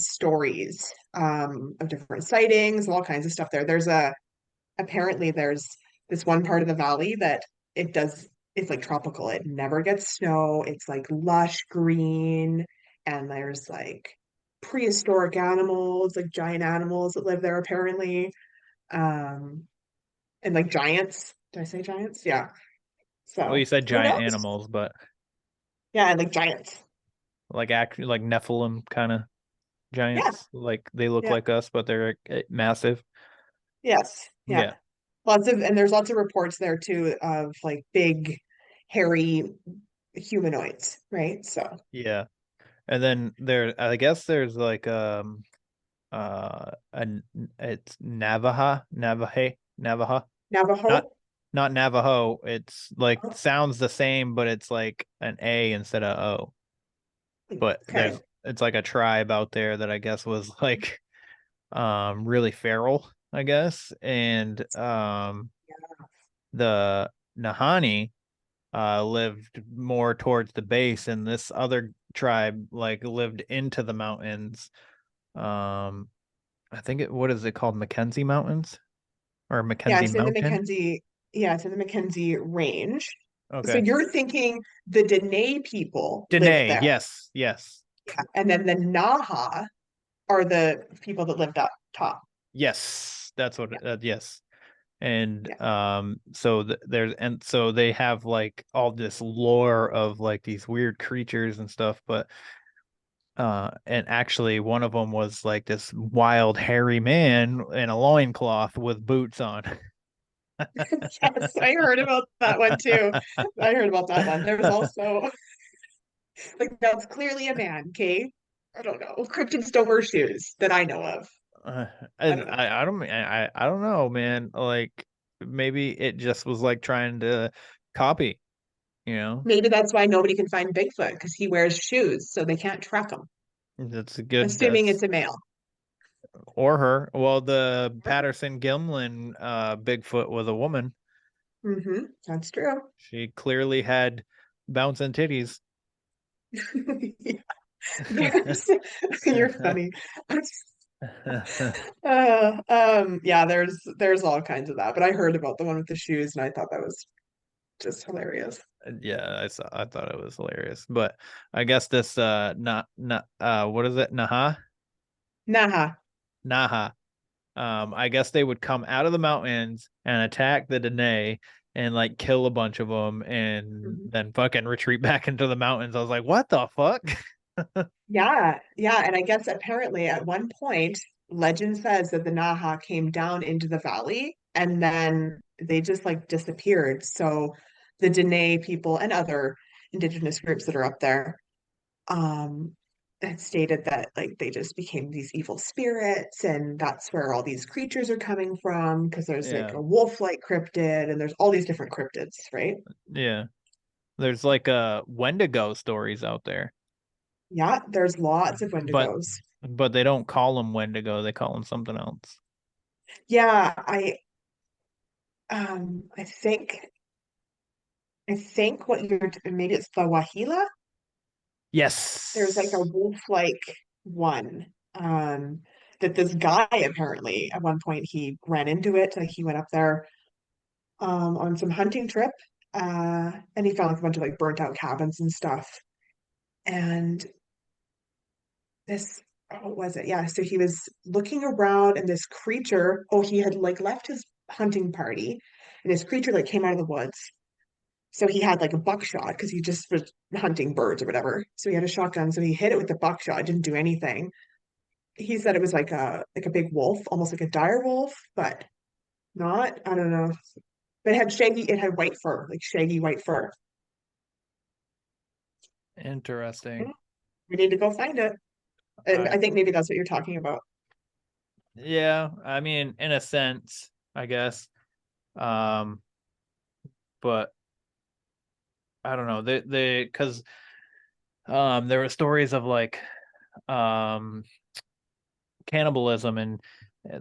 stories of different sightings, all kinds of stuff there. Apparently there's this one part of the valley that it's like tropical. It never gets snow. It's like lush green, and there's like prehistoric animals, like giant animals that live there apparently. Um, and like giants. Did I say giants? Yeah. Well, you So said who giant knows? animals, but Yeah, and like giants. like actually like Nephilim kind of Yeah, giants. Like they look yeah, like us, but they're massive. yes, yeah. Yeah. And there's lots of reports there too of like big, hairy humanoids, right? So Yeah. And then I guess there's like an it's Navaja, not Navajo. not Navajo. It's like Oh, sounds the same, but it's like an A instead of O. But okay. it's like a tribe out there that I guess was like really feral, I guess. And the Nahanni lived more towards the base, and this other tribe like lived into the mountains. Um I think what is it called? Mackenzie Mountains or Yeah, Mackenzie it's in the Mountain? Mackenzie. Yeah, it's in the Mackenzie Range. So Okay. you're thinking the Dene people live Dene, there. yes, yes. Yeah. And then the Naha are the people that lived up top. Yes, that's what Yeah, yes. And yeah. so they have like all this lore of like these weird creatures and stuff, but And actually one of them was like this wild hairy man in a loincloth with boots on. Yes, I heard about that one too. I heard about that one. There was also like that's clearly a man, okay? I don't know. Cryptids don't wear shoes that I know of. Uh, I don't know. I don't know, man. Like maybe it just was like trying to copy, you know? Maybe that's why nobody can find Bigfoot because he wears shoes, so they can't track him. That's a good Assuming that's it's a male. or her. Well, the Patterson Gimlin Bigfoot was a woman. That's true. She clearly had bouncing titties. You're funny. Yeah, there's all kinds of that, but I heard about the one with the shoes and I thought that was just hilarious. Yeah, I thought it was hilarious. But I guess this not what is it? Naha. Naha. I guess they would come out of the mountains and attack the Dene and like kill a bunch of them and Mhm. then fucking retreat back into the mountains. I was like, what the fuck? Yeah, yeah, and I guess apparently at one point, legend says that the Naha came down into the valley and then they just like disappeared. So the Dene people and other indigenous groups that are up there um had stated that like they just became these evil spirits and that's where all these creatures are coming from because there's like Yeah, a wolf-like cryptid and there's all these different cryptids, right? yeah. There's like Wendigo stories out there, Yeah, there's lots of but Wendigos. they don't call them Wendigo. They call them something else. Yeah, I think what you're maybe it's the Wahila. There's like a Yes. wolf-like one. That this guy apparently at one point he ran into it, like he went up there on some hunting trip. And he found like a bunch of like burnt out cabins and stuff. And this, oh, what was it? Yeah, so he was looking around and this creature, oh, he had like left his hunting party and this creature like came out of the woods. So he had like a buckshot because he just was hunting birds or whatever. So he had a shotgun. So he hit it with the buckshot. It didn't do anything. He said it was like a big wolf, almost like a dire wolf, but not. I don't know. But it had white fur, like shaggy white fur. Interesting. We need to go find it. And I I think maybe that's what you're talking about. Yeah, I mean, in a sense, I guess. Um, but I don't know. Because there were stories of like um cannibalism and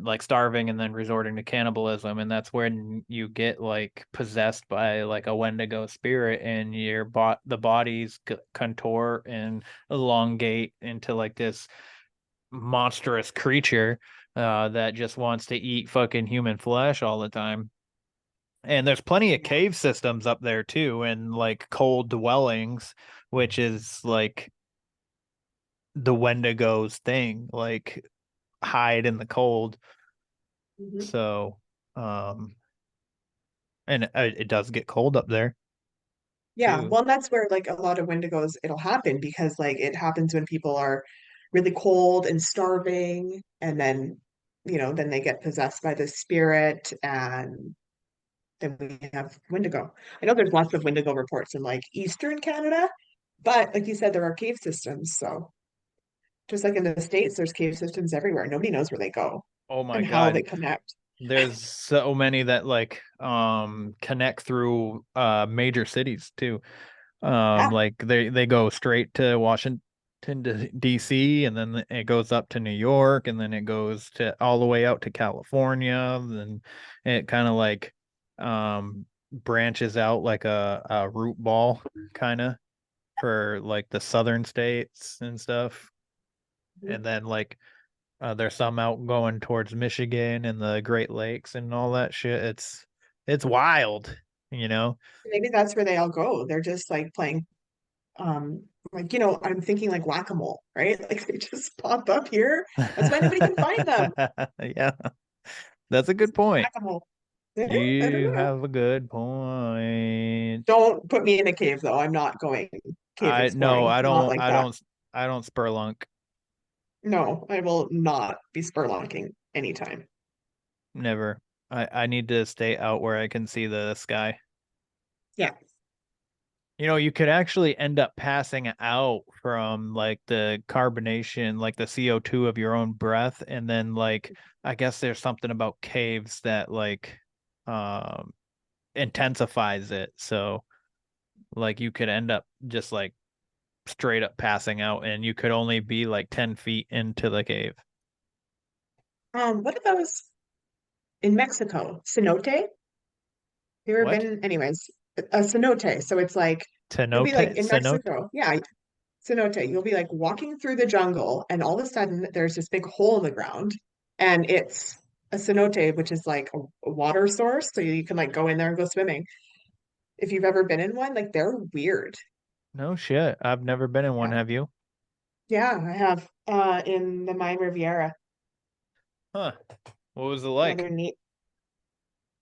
like starving and then resorting to cannibalism, and that's when you get like possessed by like a Wendigo spirit, and the bodies contort and elongate into like this monstrous creature that just wants to eat fucking human flesh all the time. And there's plenty of cave systems up there too, and like cold dwellings, which is like the Wendigo's thing, like hide in the cold. Mhm. So, um, and it does get cold up there Yeah, too. well, that's where like a lot of Wendigos it'll happen because like it happens when people are really cold and starving, and then then they get possessed by the spirit, and then we have Wendigo. I know there's lots of Wendigo reports in like Eastern Canada, but like you said, there are cave systems. So just like in the States, there's cave systems everywhere. Nobody knows where they go Oh my and how they God. connect. There's so many that like connect through major cities too. Yeah. Like they go straight to Washington DC, and then it goes up to New York, and then it goes to all the way out to California. Then it kind of like branches out like a root ball kind of for like the southern states and stuff. Mhm. And then like there's some out going towards Michigan and the Great Lakes and all that shit. It's wild, you know. Maybe that's where they all go. They're just like playing like I'm thinking like whack-a-mole, right? Like they just pop up here. That's why nobody can find them. Yeah, that's a It's good point. whack-a-mole. Yeah, I don't You know. have a good point. Don't put me in a cave though. I'm not going cave I no, exploring. Not like I that. don't I don't spurlunk. No, I will not be spurlunking anytime. Never. I need to stay out where I can see the sky. Yeah. You know, you could actually end up passing out from like the carbonation, like the CO2 of your own breath, and then like I guess there's something about caves that like um intensifies it. So like you could end up just like straight up passing out and you could only be like 10 feet into the cave. What are those in Mexico? Cenote? You ever What? been? Anyways, a cenote. So it's like you'll be like Cenote? in Cenote? Mexico. Yeah, cenote. You'll be like walking through the jungle, and all of a sudden there's this big hole in the ground, and it's a cenote, which is like a water source, so you can like go in there and go swimming. If you've ever been in one, like they're weird. No shit. I've never been in one, Yeah, have you? yeah, I have in the Mayan Riviera. Huh. What was it Yeah, they're like? neat.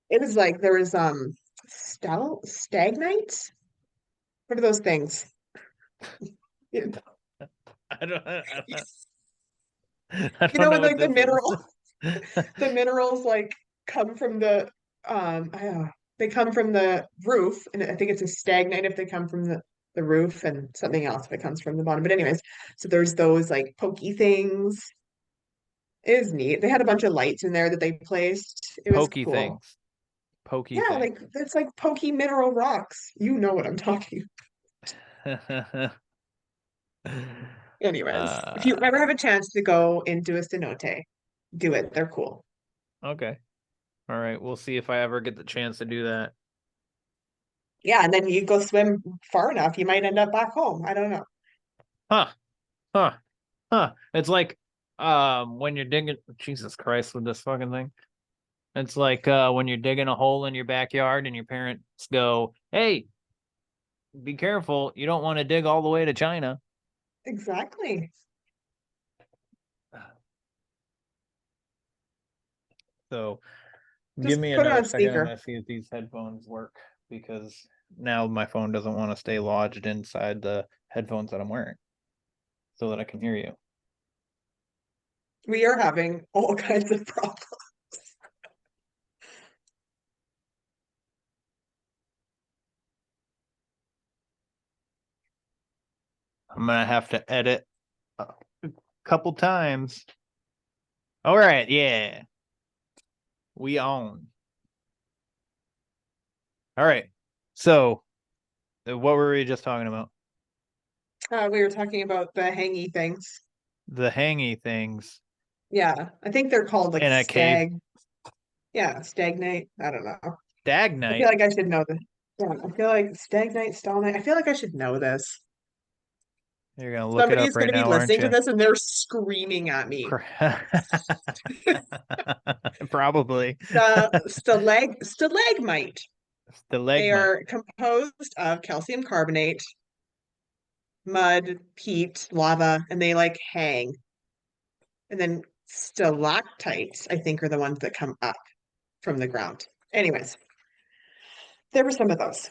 It was like there was stagnite. What are those things? You I don't, I don't know know when what like this is. the minerals like come from the they come from the roof, and I think it's a stagnite if they come from the roof, and something else if it comes from the bottom. But anyways, so there's those like pokey things. It is neat. They had a bunch of lights in there that they placed. It was Pokey cool. things. Pokey Yeah, things. like it's like pokey mineral rocks. You know what I'm talking. Anyways, if you uh, ever have a chance to go into a cenote, do it. They're cool. okay. All right. We'll see if I ever get the chance to do that. Yeah, and then you go swim far enough, you might end up back home. I don't know. Huh. Huh. Huh. It's like when you're digging Jesus Christ with this fucking thing. It's like when you're digging a hole in your backyard and your parents go, "Hey, be careful. You don't want to dig all the way to China." Exactly. So give Just me put it another on second. I'm speaker. gonna see if these headphones work because now my phone doesn't want to stay lodged inside the headphones that I'm wearing so that I can hear you. We are having all kinds of problems. I'm gonna have to edit a couple times. All right, yeah. We own. All right. So what were we just talking about? We were talking about the hangy things. The hangy things Yeah, I think they're called like in a cave. Yeah, stagnate. I don't know. I feel Dagnite. like I should know this. Yeah, I feel like stagnite, stalenite. I feel like I should know this. You're gonna look it Somebody up is going right to be now, aren't listening to you? this and they're screaming at me. Probably. Stalagmite. They Stalagmite. are composed of calcium carbonate, mud, peat, lava, and they like hang. And then stalactites, I think, are the ones that come up from the ground. Anyways, there were some of those.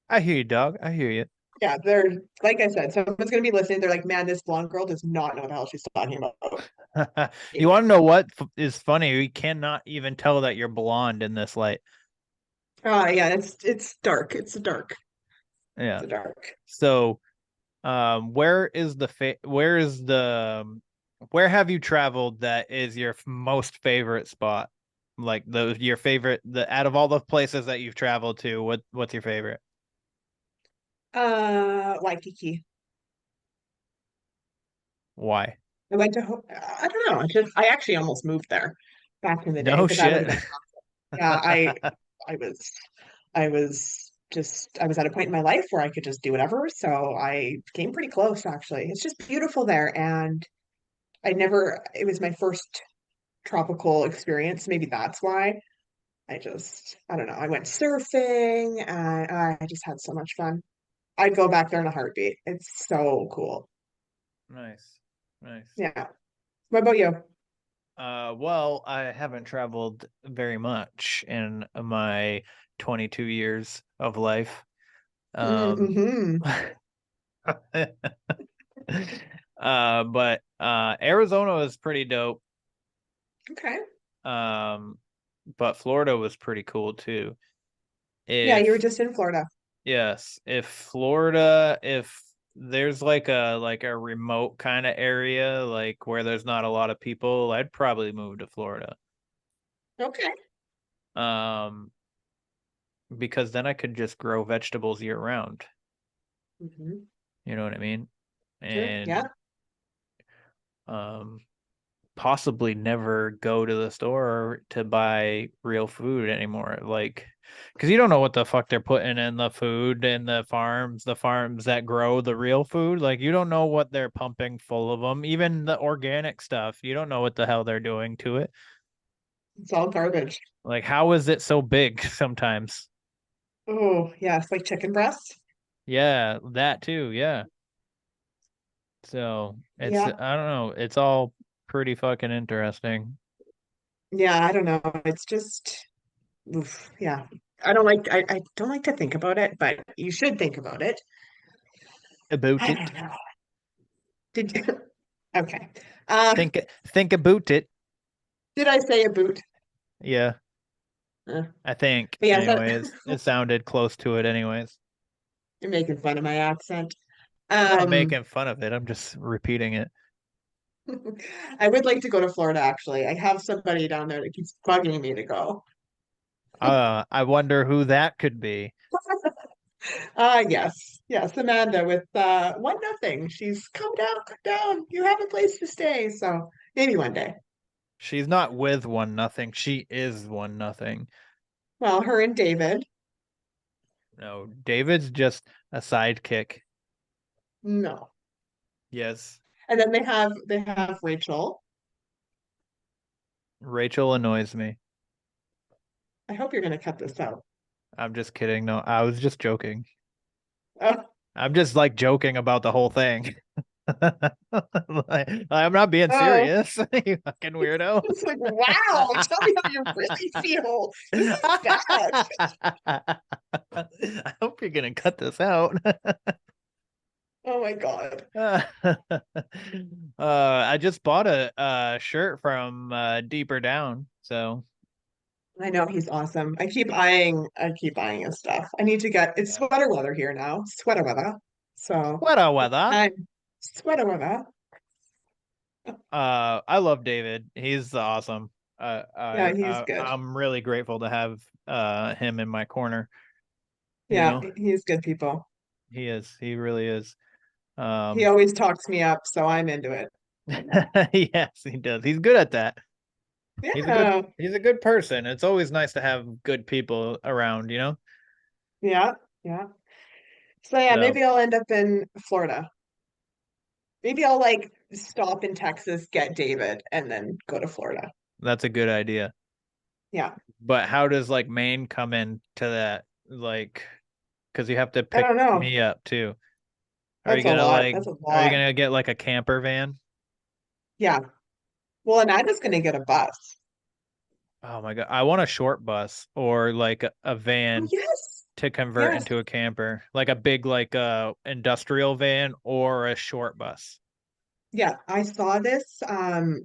I hear you, dog. I hear you. Yeah, they're like I said, someone's gonna be listening. They're like, man, this blonde girl does not know what the hell she's talking about. You want to know what is funny? We cannot even tell that you're blonde in this light. Yeah, it's dark. It's dark. Yeah. It's dark. So, where is where have you traveled that is your most favorite spot? Like your favorite, the out of all the places that you've traveled to, what's your favorite? Waikiki. Why? I went to I don't know. I actually almost moved there back in the day, No but that would shit. have been yeah, I was I was at a point in my life where I could just do whatever. So I came pretty close actually. It's just beautiful there. And it was my first tropical experience. Maybe that's why. I don't know. I went surfing and I just had so much fun. I'd go back there in a heartbeat. It's so cool. Nice. Nice. Yeah. What about you? Well, I haven't traveled very much in my 22 years of life. Mm-hmm. But Arizona was pretty dope. Okay. But Florida was pretty cool too. Yeah, you were If just in Florida. Yes, if there's like a remote kind of area, like where there's not a lot of people, I'd probably move to Florida. Okay. Um, because then I could just grow vegetables year round. Hmm. You know what I mean? Sure. Yeah. And um possibly never go to the store to buy real food anymore. Like, because you don't know what the fuck they're putting in the food and the farms that grow the real food. Like, you don't know what they're pumping full of them. Even the organic stuff, you don't know what the hell they're doing to it. It's all garbage. Like, how is it so big sometimes? Oh, yes, like chicken breast. Yeah, that too. Yeah. So it's, I Yeah. don't know. It's all pretty fucking interesting Yeah, I don't know. It's just, oof, yeah. I don't like to think about it, but you should think about it. about I it. don't know. Did you? Okay. Uh, Think about it. did I say a boot? Yeah. Uh, I think, but yeah, anyways. It sounded close to it, anyways. you're making fun of my accent. I'm not Um, making fun of it. I'm just repeating it. I would like to go to Florida, actually. I have somebody down there that keeps bugging me to go. I wonder who that could be. Yes, yes, Amanda with 1-0. She's come down, come down. You have a place to stay, so maybe one day. She's not with 1-0. She is 1-0. Well, her and David. No, David's just a sidekick. No. Yes. And then they have Rachel. Rachel annoys me. I hope you're gonna cut this out. I'm just kidding. No, I was just joking. Oh, I'm just like joking about the whole thing. I'm not being oh, serious. You fucking weirdo. it's like, wow, tell me how you really feel. This is bad. I hope you're gonna cut this out. Oh my God. I just bought a shirt from Deeper Down, so I know he's awesome. I keep buying his stuff. I need to get it's yeah. sweater weather here now. Sweater weather. So What a weather. I'm sweater weather. I love David. He's awesome. Yeah, he's good. I'm really grateful to have him in my corner. You Yeah, know, he's good people. he is. He really is. He Um, always talks me up, so I'm into it. yes, he does. He's good at that. Yeah, He's a good person. It's always nice to have good people around, you know? yeah, yeah. So yeah, So maybe I'll end up in Florida. Maybe I'll like stop in Texas, get David, and then go to Florida. that's a good idea. Yeah. But how does like Maine come into that? Like, because you have to I pick don't know. me up too. That's a lot. That's a Are you lot. gonna get like a camper van? Yeah. Well, and I'm just gonna get a bus. Oh my God. I want a short bus or like a Oh, van yes. to convert Yes. into a camper, like a big like industrial van or a short bus. Yeah, I saw this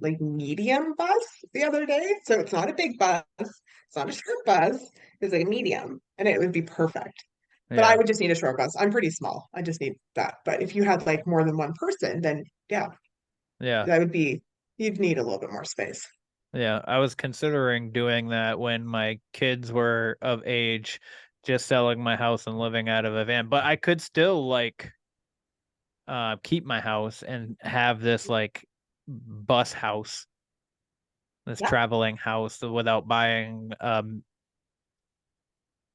like medium bus the other day. So it's not a big bus, it's not a short bus, it's like a medium, and it would be perfect. But I Yeah. would just need a short bus. I'm pretty small. I just need that. But if you had like more than one person, then yeah, Yeah. that would be you'd need a little bit more space. Yeah, I was considering doing that when my kids were of age, just selling my house and living out of a van. But I could still like keep my house and have this like bus house, this Yeah. traveling house without buying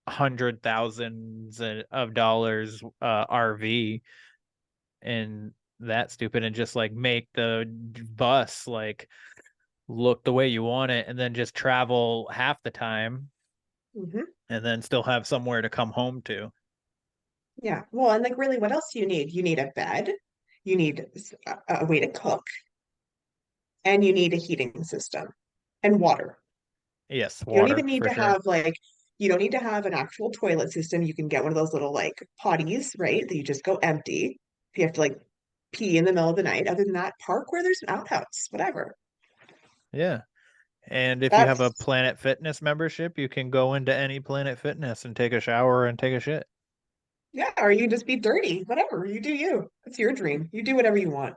hundred thousands of dollars RV and that stupid and just like make the bus like look the way you want it and then just travel half the time Hmm. and then still have somewhere to come home to. Yeah. Well, and like really, what else do you need? You need a bed, you need a way to cook, and you need a heating system and water. Yes, You don't water even need for to sure. have like you don't need to have an actual toilet system. You can get one of those little like potties, right? That you just go empty. If you have to like pee in the middle of the night. Other than that, park where there's an outhouse, whatever. Yeah. And if you have a That's Planet Fitness membership, you can go into any Planet Fitness and take a shower and take a shit. yeah, or you can just be dirty, whatever. You do you. It's your dream. You do whatever you want.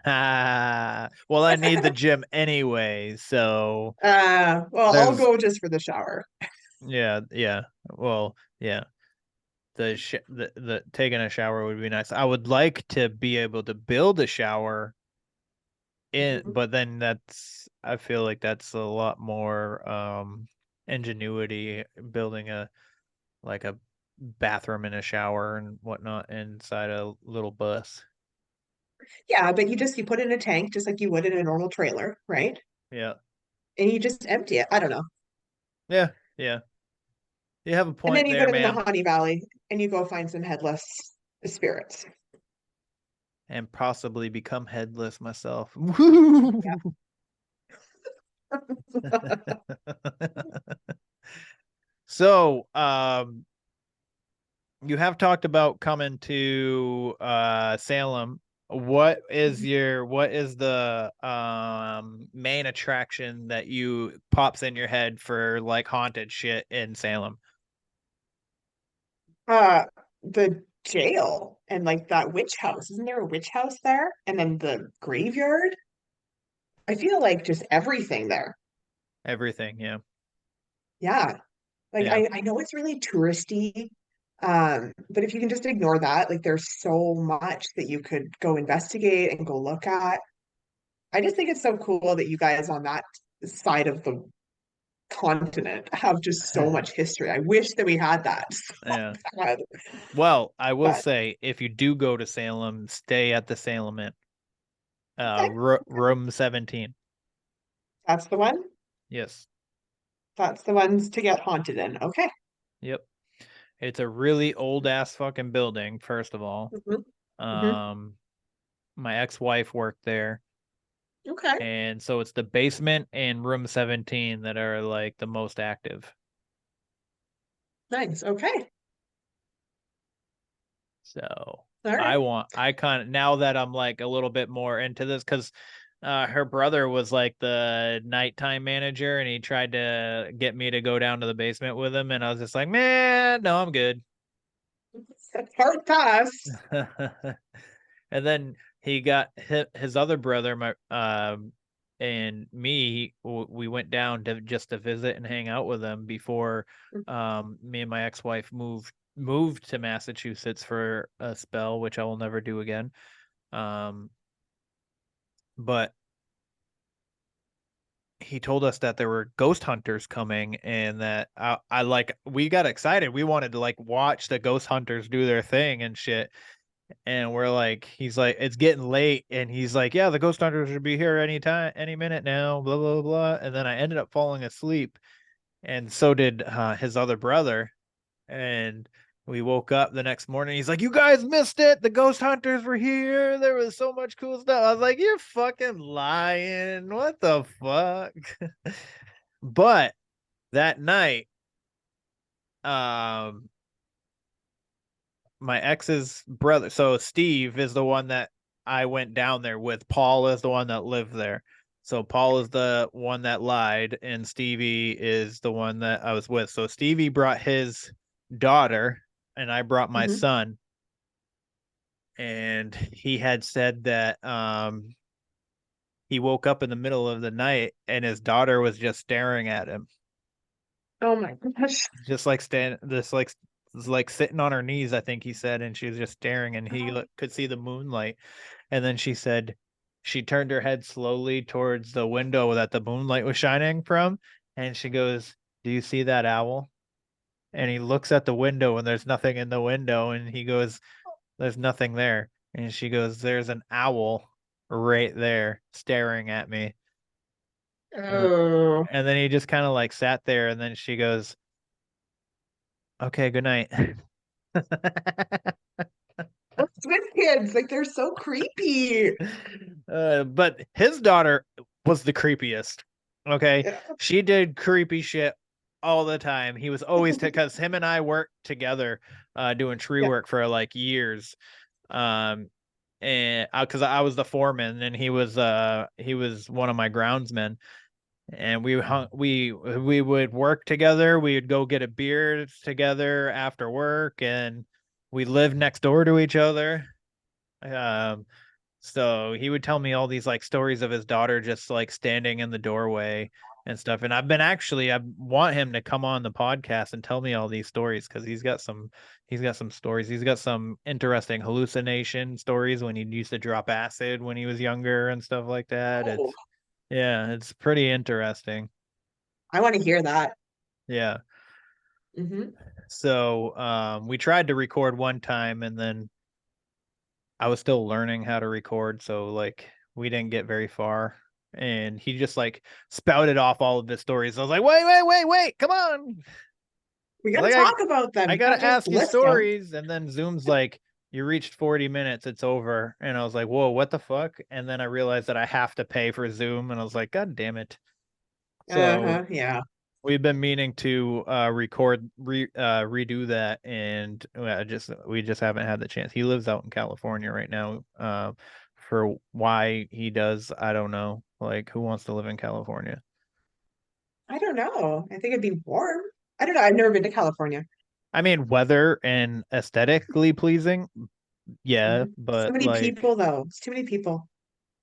Well, I need the gym anyway, so Well, I'll there's go just for the shower. yeah. Well, yeah. The taking a shower would be nice. I would like to be able to build a shower in, Mhm. but then I feel like that's a lot more ingenuity building a bathroom and a shower and whatnot inside a little bus. Yeah, but you put in a tank just like you would in a normal trailer, right? Yeah. And you just empty it. I don't know. Yeah. Yeah. You have a And then point you go there, to the ma'am. Nahanni Valley and you go find some headless spirits. And possibly become headless myself. Yeah. So, you have talked about coming to Salem. What is the main attraction that you pops in your head for like haunted shit in Salem? Uh, the jail and like that witch house. Isn't there a witch house there? And then the graveyard. I feel like just everything there. Everything, yeah. Yeah. Like Yeah. I know it's really touristy. But if you can just ignore that, like there's so much that you could go investigate and go look at. I just think it's so cool that you guys on that side of the continent have just so much history. I wish that we had that so Yeah. bad. Well, I will But say if you do go to Salem, stay at the Salem Inn. okay, Room 17. that's the one. Yes. That's the ones to get haunted in. Okay. Yep. It's a really old ass fucking building, first of all. Hmm. Hmm. My ex-wife worked there, Okay. and so it's the basement and room 17 that are like the most active. Nice. Okay. So All right. I kind of, now that I'm like a little bit more into this, because her brother was like the nighttime manager and he tried to get me to go down to the basement with him, and I was just like, man, no, I'm good. Hard pass. And then he got his other brother, and me. We went down to just to visit and hang out with them before me and my ex-wife moved to Massachusetts for a spell, which I will never do again. Um, but he told us that there were ghost hunters coming, and that I like we got excited. We wanted to like watch the ghost hunters do their thing and shit. And we're like, he's like, it's getting late, and he's like, yeah, the ghost hunters should be here anytime, any minute now, blah blah blah. And then I ended up falling asleep, and so did his other brother. And we woke up the next morning. He's like, you guys missed it. The ghost hunters were here. There was so much cool stuff. I was like, you're fucking lying. What the fuck? But that night, um, my ex's brother, so Steve is the one that I went down there with. Paul is the one that lived there. So Paul is the one that lied, and Stevie is the one that I was with. So Stevie brought his daughter, and I brought my Hmm. son. And he had said that he woke up in the middle of the night and his daughter was just staring at him, Oh my gosh. just like like sitting on her knees, I think he said, and she was just staring, and he could see the moonlight. And then she said she turned her head slowly towards the window that the moonlight was shining from, and she goes, do you see that owl? And he looks at the window and there's nothing in the window, and he goes, there's nothing there. And she goes, there's an owl right there staring at me. Oh. And then he just kind of like sat there, and then she goes, okay, good night. What's with kids? Like they're so creepy. But his daughter was the creepiest. Okay, Yeah. she did creepy shit all the time. He was always because him and I worked together, doing tree Yeah. work for like years. Um, and because I was the foreman and he was one of my groundsmen, and we would work together. We would go get a beer together after work, and we lived next door to each other. So he would tell me all these like stories of his daughter just like standing in the doorway and stuff. And I want him to come on the podcast and tell me all these stories, because he's got some stories. He's got some interesting hallucination stories when he used to drop acid when he was younger and stuff like that. Oh, It's pretty interesting. I want to hear that. Yeah. Hmm. So we tried to record one time, and then I was still learning how to record, so like we didn't get very far. And he just like spouted off all of his stories. I was like, wait, come on. We got to Like talk about them. I You gotta can't just ask you list them. stories. And then Zoom's like, you reached 40 minutes, it's over. And I was like, whoa, what the fuck? And then I realized that I have to pay for Zoom, and I was like, God damn it. So Yeah. we've been meaning to redo that, and we just haven't had the chance. He lives out in California right now. For why he does, I don't know. Like, who wants to live in California? I don't know. I think it'd be warm. I don't know. I've never been to California. I mean, weather and aesthetically pleasing, yeah, So but many like people, though. It's too many people.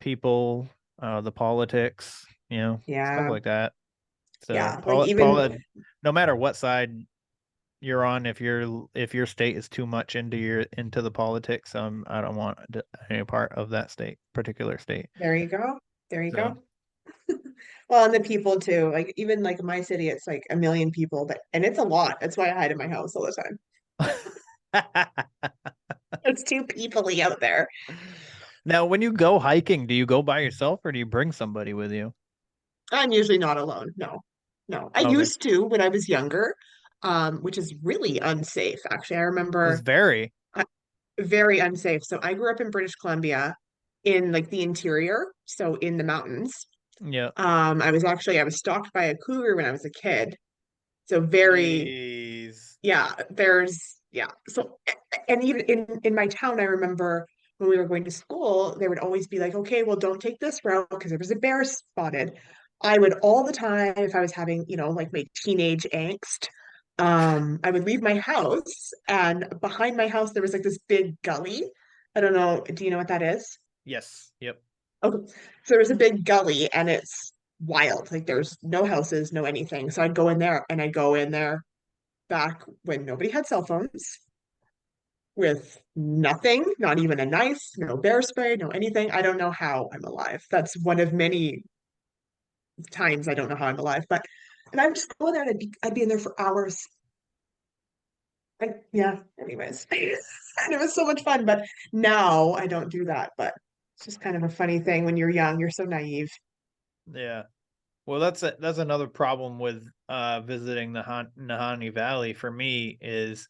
people, the politics, stuff Yeah. like that. So, Yeah. Like even, no matter what side you're on, if your state is too much into the politics, I don't want any part of that particular state. there you go. There you So go. Well, and the people too. Like even like my city, it's like 1 million people, and it's a lot. That's why I hide in my house all the time. It's too peoply out there. now, when you go hiking, do you go by yourself or do you bring somebody with you? I'm usually not alone. No, no. I Okay. used to when I was younger, which is really unsafe. Actually, I It's remember very. very unsafe. So I grew up in British Columbia in like the interior, so in the mountains. Yeah. I was stalked by a cougar when I was a kid. So very, Jeez. yeah, yeah. So, and even in my town, I remember when we were going to school, they would always be like, okay, well, don't take this route because there was a bear spotted. I would all the time, if I was having, like my teenage angst, I would leave my house, and behind my house, there was like this big gully. I don't know. Do you know what that is? Yes. Yep. Okay. So there's a big gully and it's wild. Like there's no houses, no anything. So I'd go in there, and I'd go in there back when nobody had cell phones with nothing, not even a knife, no bear spray, no anything. I don't know how I'm alive. That's one of many times I don't know how I'm alive. And I would just go in there, and I'd be in there for hours. Yeah, anyways. And it was so much fun. But now I don't do that. But it's just kind of a funny thing when you're young, you're so naive. Yeah. Well, that's another problem with visiting the Nahanni Valley for me is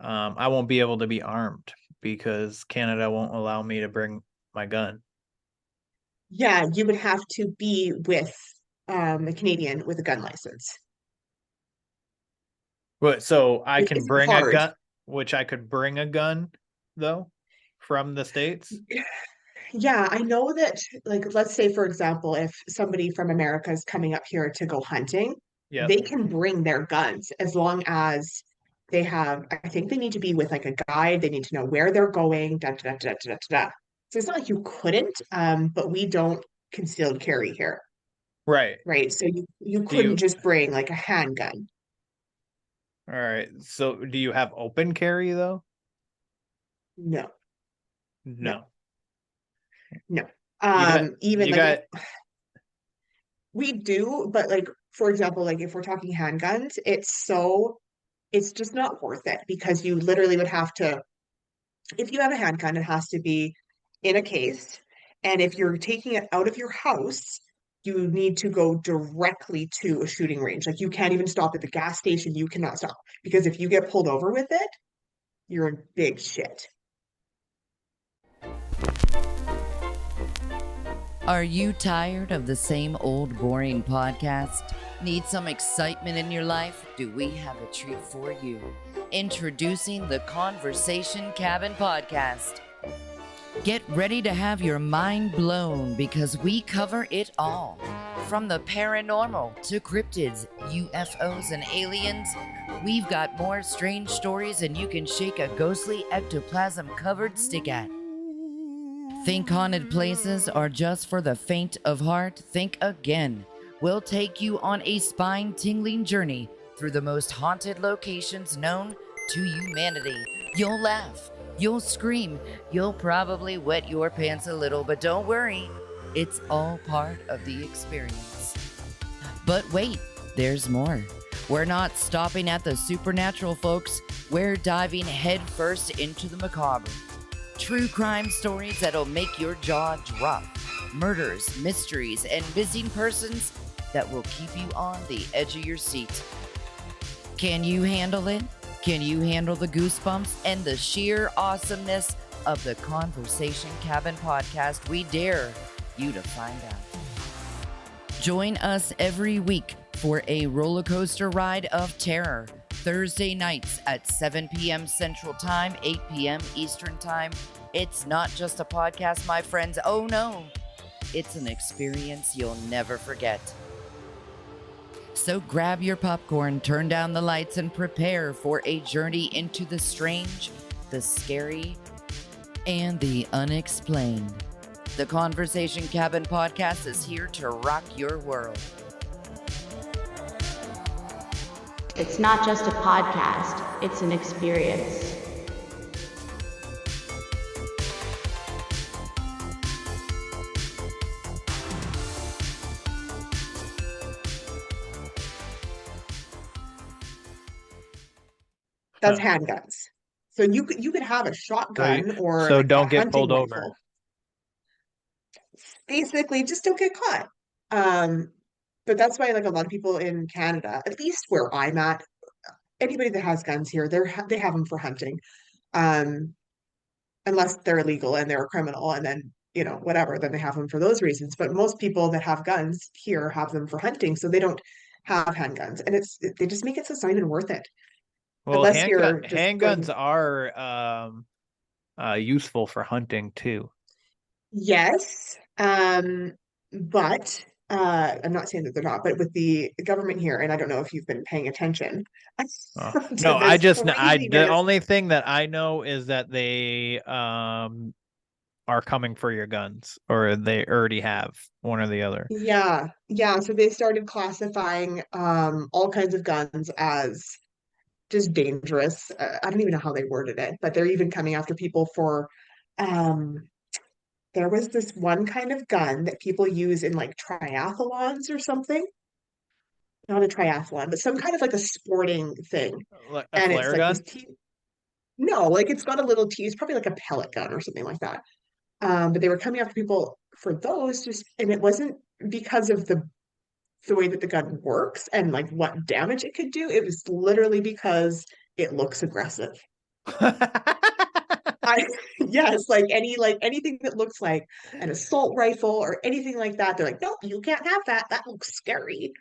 I won't be able to be armed because Canada won't allow me to bring my gun. Yeah, you would have to be with a Canadian with a gun license, But so I which can isn't bring a hard. gun, which I could bring a gun though from the States. Yeah, I know that, like, let's say, for example, if somebody from America is coming up here to go hunting, Yep. they can bring their guns as long as they have, I think they need to be with like a guide, they need to know where they're going, da da da da da da da. So it's not like you couldn't, but we don't concealed carry here, Right. right? So you Do couldn't you just bring like a handgun. All right. So do you have open carry though? No, no, No. no. Even You like got we do, but like for example, like if we're talking handguns, it's just not worth it because you literally would have to, if you have a handgun, it has to be in a case. And if you're taking it out of your house, you need to go directly to a shooting range. Like you can't even stop at the gas station. You cannot stop because if you get pulled over with it, you're in big shit. Are you tired of the same old boring podcast? Need some excitement in your life? Do we have a treat for you? Introducing the Conversation Cabin Podcast. Get ready to have your mind blown because we cover it all. From the paranormal to cryptids, UFOs, and aliens, we've got more strange stories than you can shake a ghostly ectoplasm-covered stick at. Think haunted places are just for the faint of heart? Think again. We'll take you on a spine-tingling journey through the most haunted locations known to humanity. You'll laugh, you'll scream, you'll probably wet your pants a little, but don't worry, it's all part of the experience. But wait, there's more. We're not stopping at the supernatural, folks. We're diving headfirst into the macabre. True crime stories that'll make your jaw drop. Murders, mysteries, and missing persons that will keep you on the edge of your seat. Can you handle it? Can you handle the goosebumps and the sheer awesomeness of the Conversation Cabin podcast? We dare you to find out. Join us every week for a roller coaster ride of terror. Thursday nights at 7 p.m. Central Time, 8 p.m. Eastern Time. It's not just a podcast, my friends. Oh no, it's an experience you'll never forget. So grab your popcorn, turn down the lights, and prepare for a journey into the strange, the scary, and the unexplained. The Conversation Cabin podcast is here to rock your world. It's not just a podcast, it's an experience. That's handguns. So you could have a shotgun or so like don't a get hunting pulled rifle. over. Basically, just don't get caught. But that's why like a lot of people in Canada, at least where I'm at, anybody that has guns here, they have them for hunting. Unless they're illegal and they're a criminal, and then whatever, then they have them for those reasons. But most people that have guns here have them for hunting, so they don't have handguns, and they just make it so it's not even worth it. Well, Unless you're just handguns are useful for hunting too. Yes, but I'm not saying that they're not, but with the government here, and I don't know if you've been paying attention. No, craziness. the only thing that I know is that they are coming for your guns, or they already have, one or the other. Yeah, yeah. So they started classifying all kinds of guns as just dangerous. I don't even know how they worded it, but they're even coming after people for um there was this one kind of gun that people use in like triathlons or something. Not a triathlon, but some kind of like a sporting thing. Like a And it's flare like gun? no, like it's got a little T, it's probably like a pellet gun or something like that. But they were coming after people for those and it wasn't because of the way that the gun works and like what damage it could do. It was literally because it looks aggressive. Yes, like anything that looks like an assault rifle or anything like that, they're like, nope, you can't have that. That looks scary.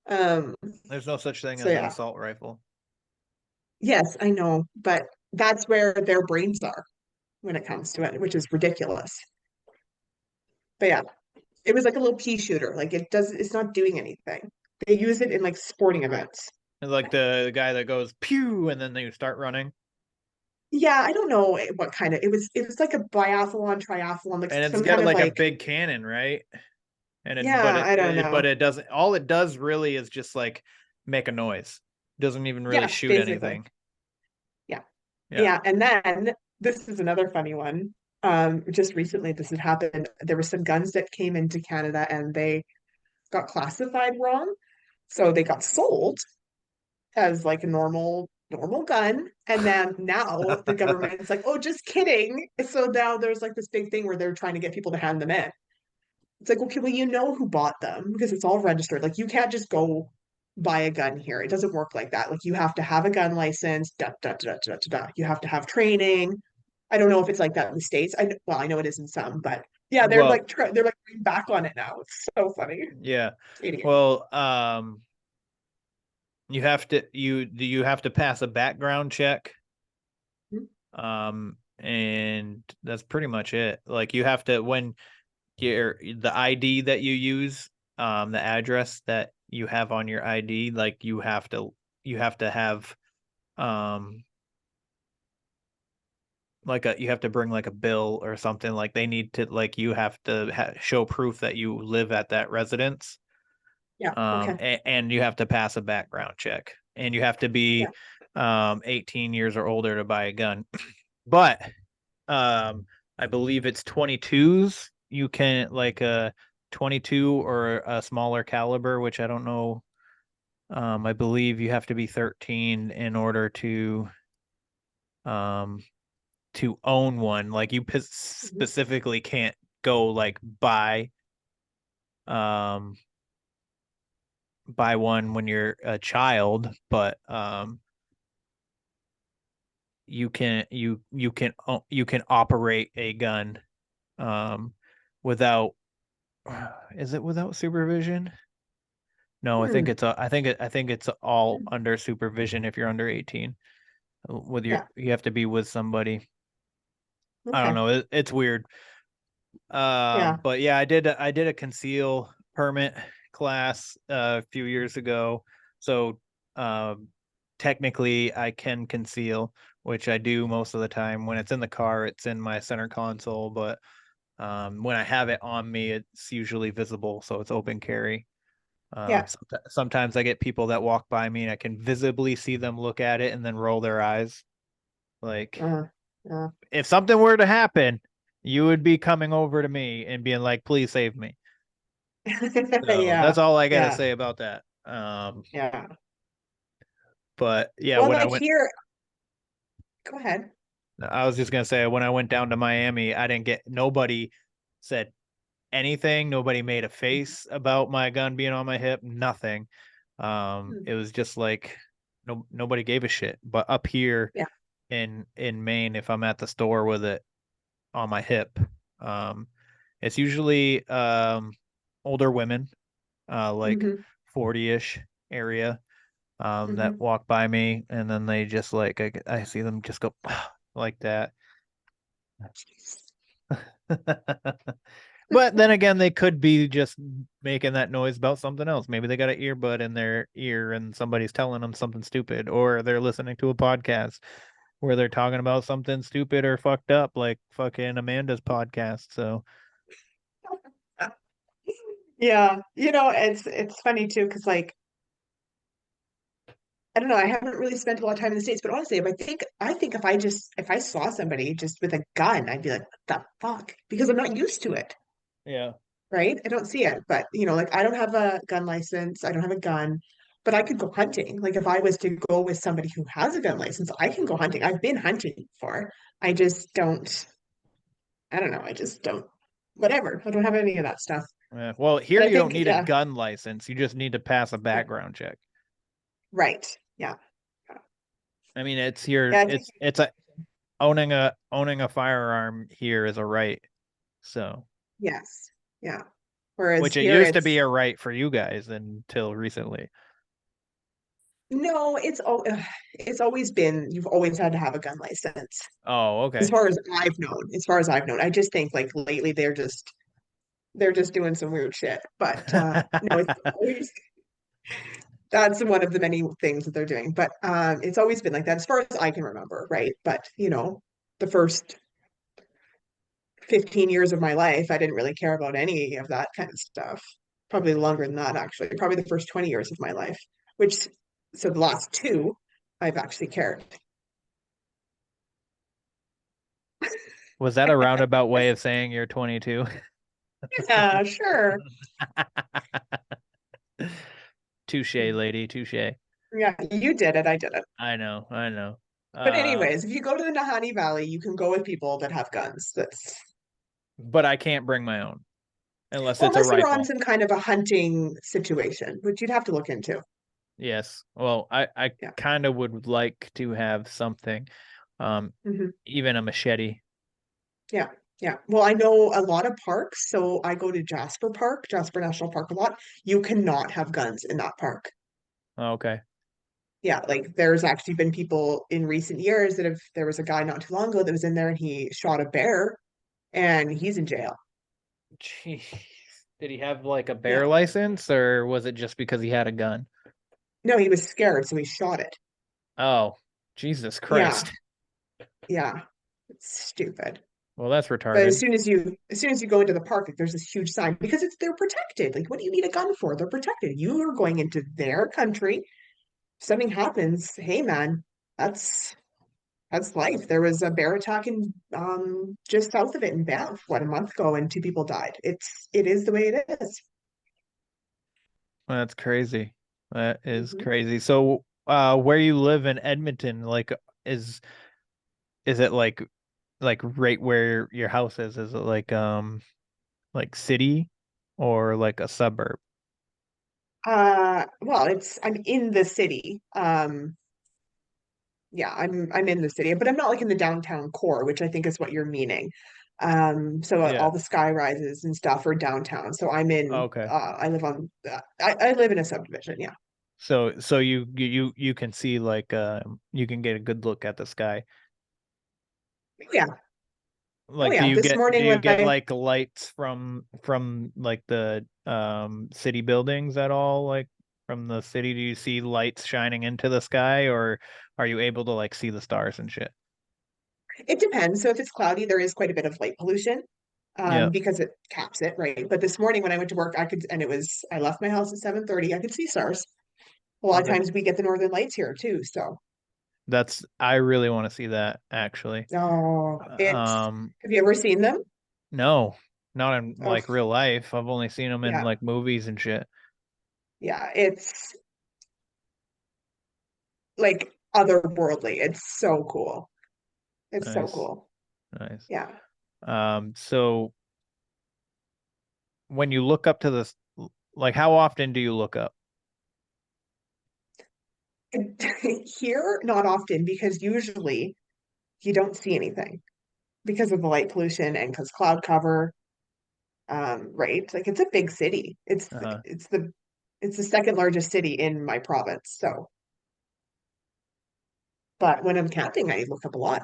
There's no such thing So as an yeah. assault rifle. Yes, I know, but that's where their brains are when it comes to it, which is ridiculous. But yeah, it was like a little pea shooter. Like it's not doing anything. They use it in like sporting events. And like the guy that goes pew and then they start running. Yeah, I don't know what kind of it was like a biathlon, triathlon, like And it's some got kind of like a like big cannon, right? And yeah, I don't know. but it doesn't, all it does really is just like make a noise. It doesn't even really shoot basically. anything. Yeah. And then this is another funny one. Just recently this had happened. There were some guns that came into Canada and they got classified wrong. So they got sold as like a normal gun. And then now the government's like, oh, just kidding. So now there's like this big thing where they're trying to get people to hand them in. It's like, okay, well, you know who bought them because it's all registered. Like you can't just go buy a gun here. It doesn't work like that. Like you have to have a gun license, You have to have training. I don't know if it's like that in the States. I know it is in some, but yeah, they're Well, like they're like going back on it now. It's so funny. yeah. Idiot. Well, you have to pass a background check. Mhm. and that's pretty much it. Like you have to when the ID that you use, the address that you have on your ID, like you have to have like you have to bring like a bill or something. Like they need to like you have to show proof that you live at that residence. Yeah. Okay. And you have to pass a background check, and you have to be Yeah. 18 years or older to buy a gun. But I believe it's 22s. You can like a 22 or a smaller caliber, which I don't know. I believe you have to be 13 in order um to own one. Like you specifically can't go like um buy one when you're a child, but you can operate a gun um without is it without supervision? No, Hmm. I think it's all under supervision if you're under 18. With Yeah. you have to be with somebody. I don't Okay. know. It's weird. Yeah. But yeah, I did a conceal permit class a few years ago. So technically I can conceal, which I do most of the time. When it's in the car, it's in my center console, but when I have it on me, it's usually visible, so it's open carry. Yeah. Sometimes I get people that walk by me and I can visibly see them look at it and then roll their eyes. Like Uh, uh. if something were to happen, you would be coming over to me and being like, "Please save me." So Yeah. that's all I gotta Yeah. say about that. Yeah. But yeah, Well, when I like went, here, go ahead. I was just gonna say when I went down to Miami, I didn't get nobody said anything. Nobody made a face about my gun being on my hip. Nothing. Hmm. It was just like nobody gave a shit. But up here Yeah. in Maine, if I'm at the store with it on my hip, um, it's usually older women, like Hmm. 40-ish area, that Hmm. walk by me, and then they just like I see them just go like that. But then again, they could be just making that noise about something else. Maybe they got an earbud in their ear and somebody's telling them something stupid, or they're listening to a podcast where they're talking about something stupid or fucked up, like fucking Amanda's podcast. So, Yeah. It's funny too, because like I don't know, I haven't really spent a lot of time in the States, but honestly, I think if I saw somebody just with a gun, I'd be like, what the fuck? Because I'm not used to it, yeah. right? I don't see it. But like I don't have a gun license, I don't have a gun, but I could go hunting. Like if I was to go with somebody who has a gun license, I can go hunting. I've been hunting before. I just don't, I don't know, I just don't, whatever. I don't have any of that stuff. Yeah. Well, here But I you don't think, need a yeah, gun license. You just need to pass a yeah, background check. right. Yeah. I mean, it's here. Yeah, I think It's a owning a firearm here is a right. So, yes. Yeah. Whereas which it here used to be it's a right for you guys until recently. no, it's always been you've always had to have a gun license. Oh, As okay. far as I've known, as far as I've known. I just think like lately they're just doing some weird shit. But no, it's always that's one of the many things that they're doing. But it's always been like that as far as I can remember, right? But the first 15 years of my life, I didn't really care about any of that kind of stuff. Probably longer than that, actually. Probably the first 20 years of my life, which, so the last two, I've actually cared. Was that a roundabout way of saying you're 22? Yeah, sure. Touche, lady, touche. Yeah, you did it. I did it. I know, I know. But Uh, anyways, if you go to the Nahanni Valley, you can go with people that have guns. but I can't bring my own unless Well, it's a unless you're on rifle. some kind of a hunting situation, which you'd have to look into. Yes. Well, I Yeah. kind of would like to have something, Hmm. even a machete. Yeah. Yeah. Well, I know a lot of parks, so I go to Jasper National Park a lot. You cannot have guns in that park. Oh, okay. Yeah, like there's actually been people in recent years that have, there was a guy not too long ago that was in there and he shot a bear and he's in jail. Jeez. Did he have like a Yeah. bear license, or was it just because he had a gun? No, he was scared, so he shot it. Oh, Jesus Yeah. Christ. Yeah. It's stupid. Well, that's But retarded. as soon as you go into the park, like, there's this huge sign because they're protected. Like, what do you need a gun for? They're protected. You are going into their country. If something happens, hey man, that's that's life. There was a bear attack in just south of it in Banff, what, a month ago, and two people died. It is the way it is. That's crazy. That is Mhm. crazy. So, where you live in Edmonton, like, is is it like right where your house is? Is it like city or like a suburb? Well, I'm in the city. Yeah, I'm in the city, but I'm not like in the downtown core, which I think is what you're meaning. So Yeah. all the sky rises and stuff are downtown. So Okay. I live on, I live in a subdivision. Yeah. So you can see like you can get a good look at the sky. Oh, yeah. Oh Like, yeah. This do morning you when get like lights from like the city buildings at all? Like from the city, do you see lights shining into the sky, or are you able to like see the stars and shit? it depends. So if it's cloudy, there is quite a bit of light pollution, Yeah. because it caps it, right? But this morning when I went to work, I left my house at 7:30. I could see stars. A lot of Okay. times we get the northern lights here too. So, I really want to see that actually. oh, Um, have you ever seen them? no, not in Oh, like real life. I've only seen them in yeah. like movies and shit. Yeah. It's like otherworldly. It's so cool. It's so Nice. cool. Nice. Yeah. So when you look up to this, like how often do you look up? Here, not often, because usually you don't see anything because of the light pollution and because cloud cover. Right? Like it's a big city. Uh-huh. It's the second largest city in my province. So, but when I'm camping, I look up a lot.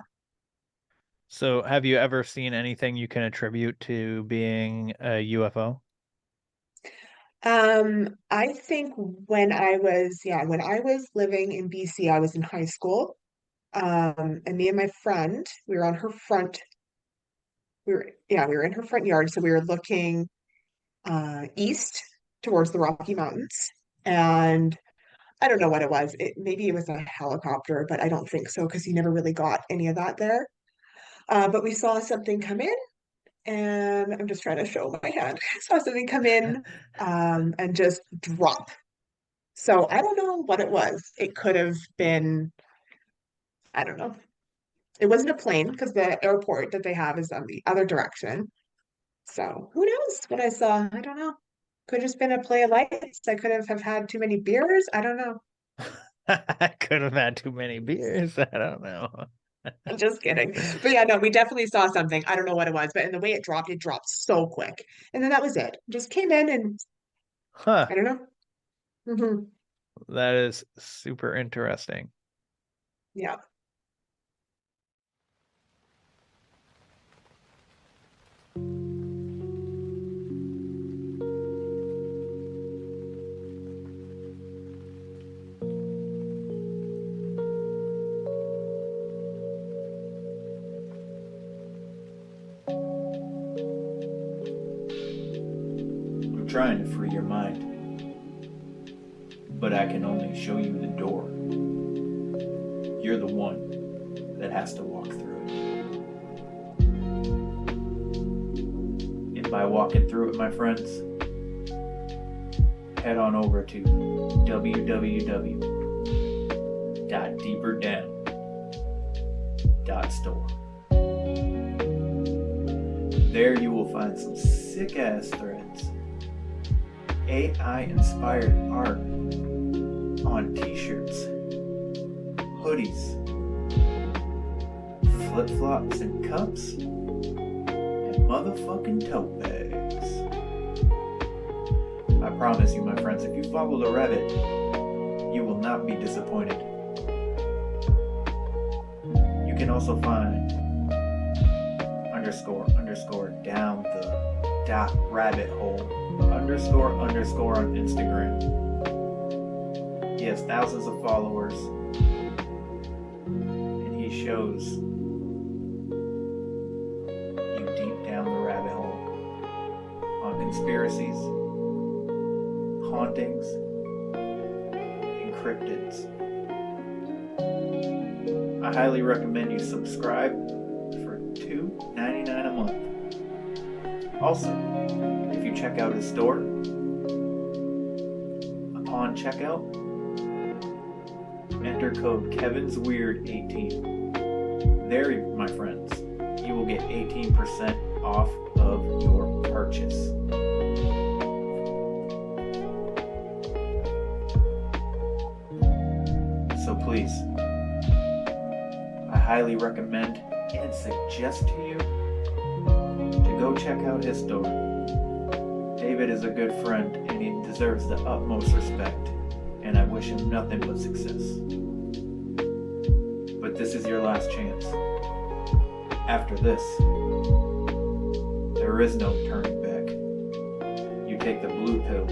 So have you ever seen anything you can attribute to being a UFO? I think when I was living in BC, I was in high school. And me and my friend, we were on her front, we were in her front yard. So we were looking east towards the Rocky Mountains. And I don't know what it was. Maybe it was a helicopter, but I don't think so because he never really got any of that there. But we saw something come in, and I'm just trying to show my hand. Saw something come in, and just drop. So I don't know what it was. It could have been, I don't know. It wasn't a plane because the airport that they have is on the other direction. So who knows what I saw? I don't know. Could have just been a play of lights. I could have had too many beers. I don't know. I could have had too many beers. I don't know. I'm just kidding. But yeah, no, we definitely saw something. I don't know what it was, but in the way it dropped so quick. And then that was it. Just came in and Huh. I don't know. That is super interesting. Yeah. I'm trying to free your mind, but I can only show you the door. You're the one that has to walk through it. And by walking through it, my friends, head on over to www.deeperdown.store. There you will find some sick-ass threads, AI-inspired art on t-shirts, hoodies, flip-flops and cups, and motherfucking tote bags. I promise you, my friends, if you follow the rabbit, You will not be disappointed. You can also find _ down the dot rabbit hole _ on Instagram. He has thousands of followers, and he shows you deep down the rabbit hole on conspiracies, hauntings, and cryptids. I highly recommend you subscribe for $2.99 a month. Also, if you check out his store, upon checkout, enter code KevinsWeird18. There, my friends, you will get 18% off of your purchase. So please, I highly recommend and suggest to you to go check out his store. David is a good friend and he deserves the utmost respect, and I wish him nothing but success. But this is your last chance. After this, there is no turning back. You take the blue pill,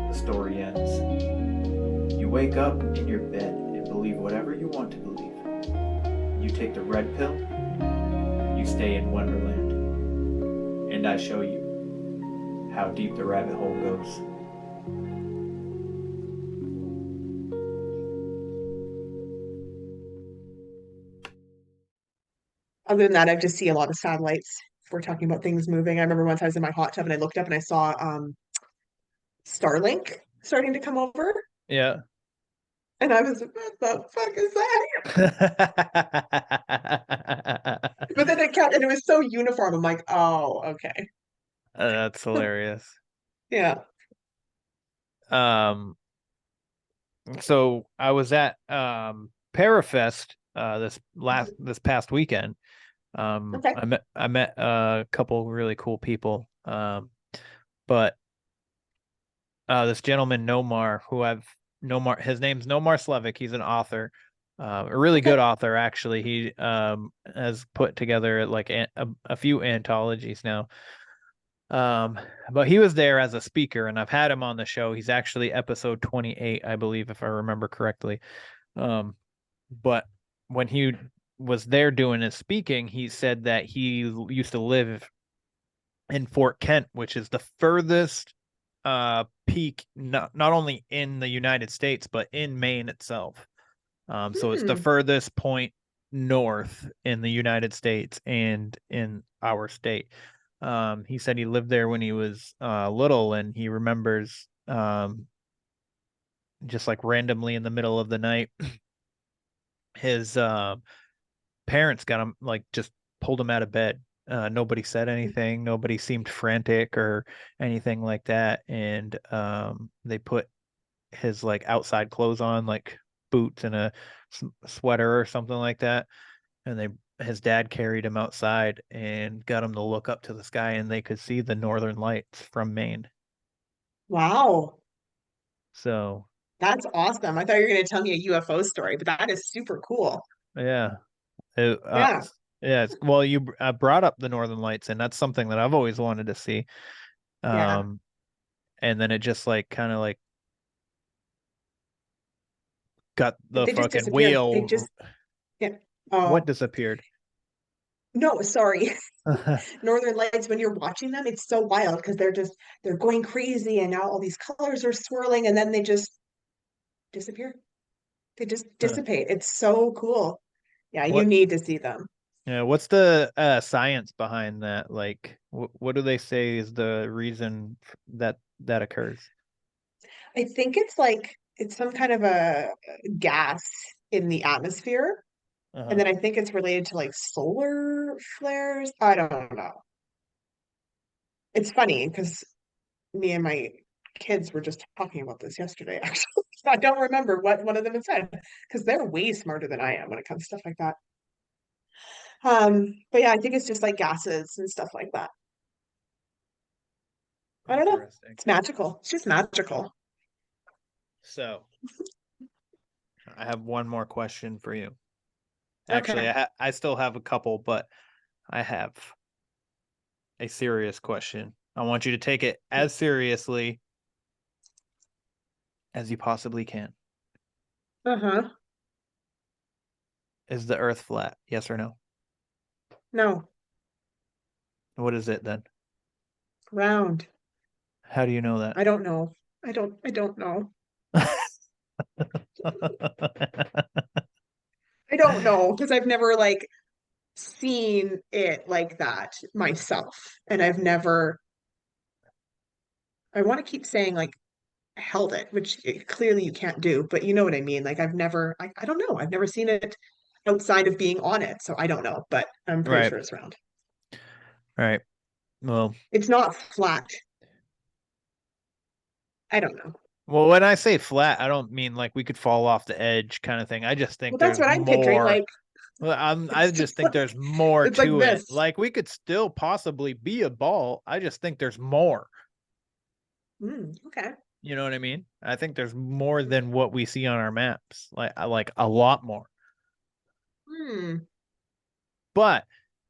the story ends. You wake up in your bed and believe whatever you want to believe. You take the red pill, you stay in Wonderland, and I show you how deep the rabbit hole goes. Other than that, I just see a lot of satellites. If we're talking about things moving, I remember once I was in my hot tub and I looked up and I saw Starlink starting to come over, Yeah. and I was like, "What the fuck is that?" But then it kept, and it was so uniform. I'm like, "Oh, okay, That's hilarious. yeah." So I was at Parafest this past weekend. Okay. I met a couple really cool people. But this gentleman Nomar, his name's Nomar Slevik. He's an author, a really good author actually. He has put together like a few anthologies now. But he was there as a speaker, and I've had him on the show. He's actually episode 28, I believe, if I remember correctly. But when he was there doing his speaking, he said that he used to live in Fort Kent, which is the furthest peak, not only in the United States, but in Maine itself. So it's the furthest point north in the United States and in our state. He said he lived there when he was little, and he remembers just like randomly in the middle of the night, his parents got him, like, just pulled him out of bed. Nobody said anything. Nobody seemed frantic or anything like that. And they put his like outside clothes on, like boots and a sweater or something like that. And his dad carried him outside and got him to look up to the sky, and they could see the northern lights from Maine. Wow. So That's awesome. I thought you were going to tell me a UFO story, but that is super cool. yeah. Yeah. Yeah. Well, you brought up the northern lights, and that's something that I've always wanted to see. Yeah. And then it just like kind of like got the They just fucking disappeared. wheel. They just, yeah. Oh, What disappeared? no, sorry. Northern Lights, when you're watching them, it's so wild because they're going crazy, and now all these colors are swirling, and then they just disappear. They just dissipate. It's so cool. Yeah, you What? need to see them. Yeah. What's the science behind that? Like, what do they say is the reason that occurs? I think it's some kind of a gas in the atmosphere. And then I think it's related to like solar flares. I don't know. It's funny because me and my kids were just talking about this yesterday, actually. I don't remember what one of them had said because they're way smarter than I am when it comes to stuff like that. But yeah, I think it's just like gases and stuff like that. I don't know. It's magical. It's just magical. So I have one more question for you. Actually, Okay. I still have a couple, but I have a serious question. I want you to take it as seriously as you possibly can. Uh-huh. Is the Earth flat? Yes or no? No. What is it then? Round. How do you know that? I don't know. I don't know. I don't know because I've never like seen it like that myself. And I've never, I want to keep saying like held it, which clearly you can't do, but you know what I mean? Like I've never, I don't know. I've never seen it outside of being on it. So I don't know, but I'm pretty Right. sure it's round. Right. Well, It's not flat. I don't know. when I say flat, I don't mean like we could fall off the edge kind of thing. I just think Well, that's there's what I'm picturing. more. Like Well, I it's just just think like there's more it's like to it. this. Like we could still possibly be a ball. I just think there's more. Okay. You know what I mean? I think there's more than what we see on our maps. Like a lot more. Hmm. But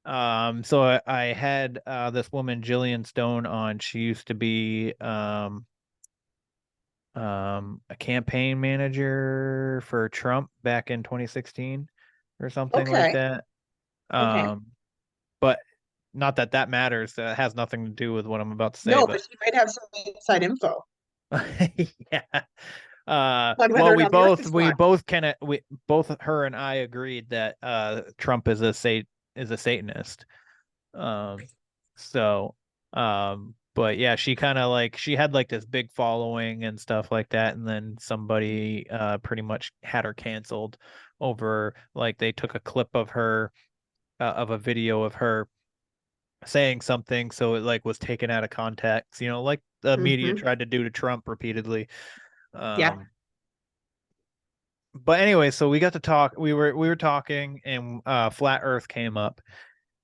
so I had this woman Jillian Stone on. She used to be a campaign manager for Trump back in 2016 or something like Okay. that. Okay. But not that that matters. That has nothing to do with what I'm about to say, No, but but she might have some inside info yeah. on whether Well, or not the Earth is we flat. both kind of we both her and I agreed that Trump is a Satanist. Um, so but yeah, she kind of like she had like this big following and stuff like that, and then somebody pretty much had her canceled over like they took a clip of her of a video of her saying something, so it like was taken out of context, like the media Hmm. tried to do to Trump repeatedly. Yeah. um but anyway, so we got to talk, we were talking, and flat earth came up,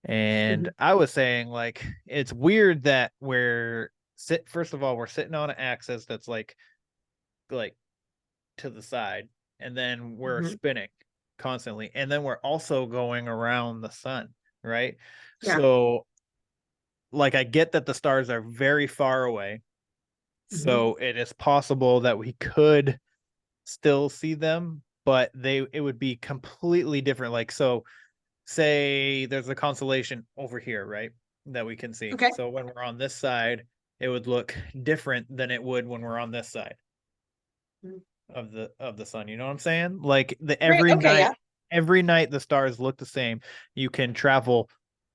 and Hmm. I was saying like it's weird that first of all we're sitting on an axis that's like to the side, and then we're Hmm. spinning constantly, and then we're also going around the sun, right? Yeah. So like I get that the stars are very far away, Hmm. so it is possible that we could still see them, but it would be completely different. Like, so say there's a constellation over here, right? That we can see. Okay. So when we're on this side, it would look different than it would when we're on this side Mm. of the sun. You know what I'm saying? Like Right. Okay. Yeah. every night the stars look the same. You can travel,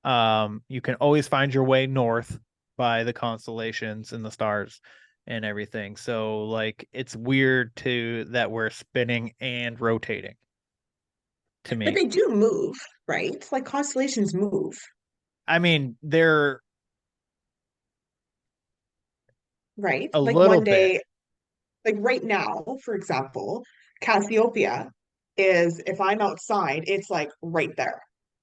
you can always find your way north by the constellations and the stars and everything. So like it's weird to that we're spinning and rotating to But me. they do move, right? Like constellations move, I mean, they're right? a Like little one bit. day, like right now, for example, Cassiopeia is if I'm outside, it's like right there,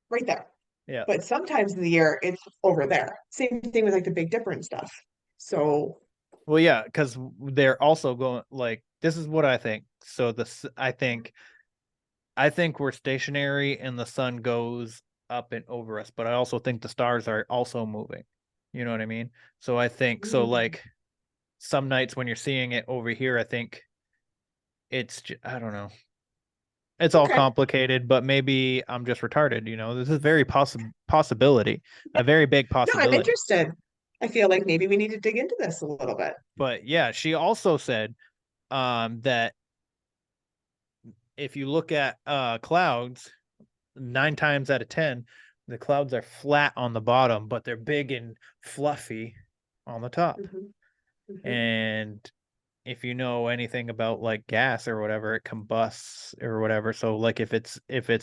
right there. Yeah. But sometimes in the year, it's over there. Same thing with like the Big Dipper and stuff. So, Well, yeah, because they're also going like this is what I think. So I think we're stationary and the sun goes up and over us, but I also think the stars are also moving. You know what I mean? So I think so mm, like some nights when you're seeing it over here, I think I don't know. It's all okay. complicated, but maybe I'm just retarded, This is very possibility, a very big No, I'm possibility. interested. I feel like maybe we need to dig into this a little bit. But yeah, she also said that if you look at clouds, 9 times out of 10, the clouds are flat on the bottom, but they're big and fluffy on the top. Hmm. Hmm. And if you know anything about like gas or whatever, it combusts or whatever. So like if it's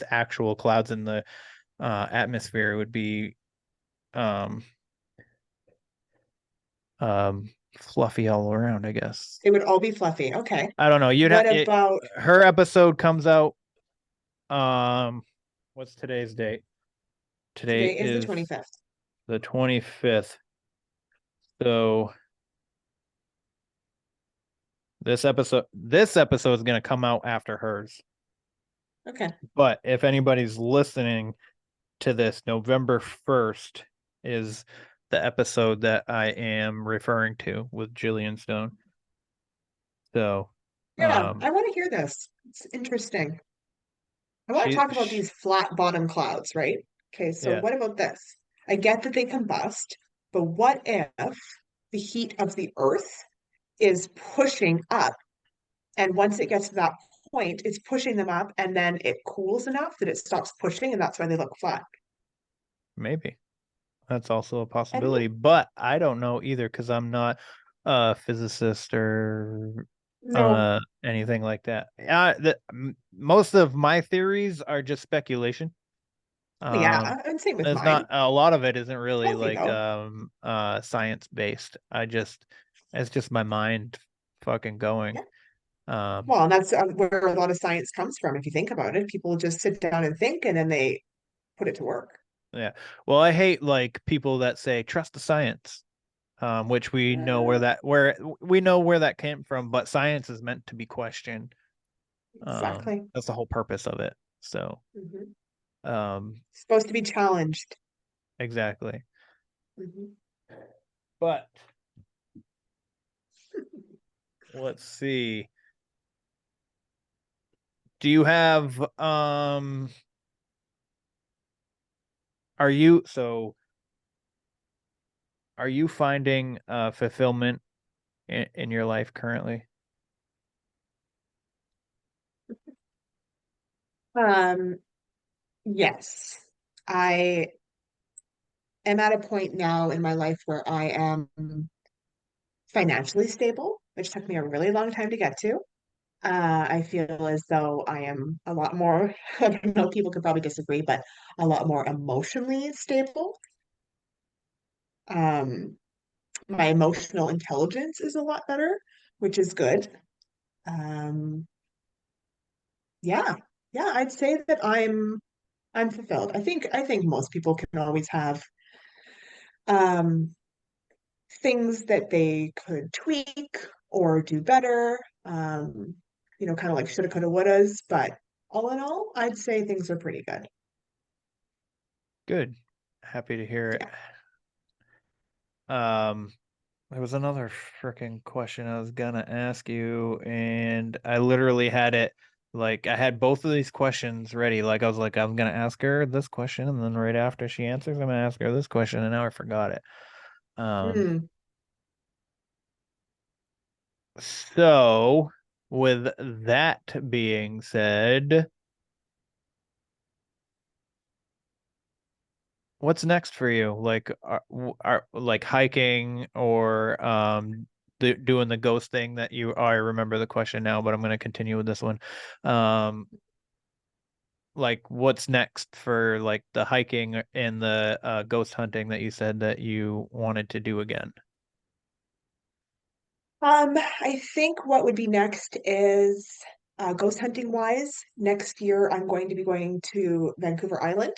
actual clouds in the atmosphere, it would be um fluffy all around, I guess. It would all be fluffy. Okay. I don't know. What about Her episode comes out um what's today's date? Today today is the is 25th. the 25th. So This episode is going to come out after hers. Okay. But if anybody's listening to this, November 1st is the episode that I am referring to with Jillian Stone. So, Yeah, I want to hear this. It's interesting. I want to she, talk about she these flat bottom clouds, right? Okay, so yeah, what about this? I get that they combust, but what if the heat of the Earth is pushing up, and once it gets to that point, it's pushing them up, and then it cools enough that it stops pushing, and that's why they look flat. maybe. That's also a I don't know. possibility, but I don't know either because I'm not a physicist or No. anything like that. Most of my theories are just speculation. Yeah, and same with It's mine. not a lot of it isn't really Healthy like though. science based. It's just my mind fucking going. Yeah. Um, Well, and that's where a lot of science comes from. If you think about it, people just sit down and think, and then they put it to work. yeah. Well, I hate like people that say trust the science. Which Uh, where we know where that came from, but science is meant to be questioned. exactly. That's the whole purpose of it. So, Hmm. um, Supposed to be challenged. exactly. Hmm. But let's see. Do you have are you so are you finding fulfillment in your life currently? Um, yes, I am at a point now in my life where I am financially stable, which took me a really long time to get to. I feel as though I am a lot more, I don't know, people could probably disagree, but a lot more emotionally stable. Um, my emotional intelligence is a lot better, which is good. Um, yeah, yeah, I'd say that I'm fulfilled. I think most people can always have um things that they could tweak or do better. Kind of like shoulda, coulda, wouldas, but all in all, I'd say things are pretty good. Good. Happy to hear it. Yeah. Um, there was another freaking question I was gonna ask you, and I literally had it like I had both of these questions ready. Like I was like, I'm gonna ask her this question, and then right after she answers, I'm gonna ask her this question, and now I forgot it. Um, Hmm. so with that being said, what's next for you? Like, are like hiking or doing the ghost thing that you? Oh, I remember the question now, but I'm gonna continue with this one. Um, like, what's next for like the hiking and the ghost hunting that you said that you wanted to do again? I think what would be next is ghost hunting wise. Next year, I'm going to be going to Vancouver Island.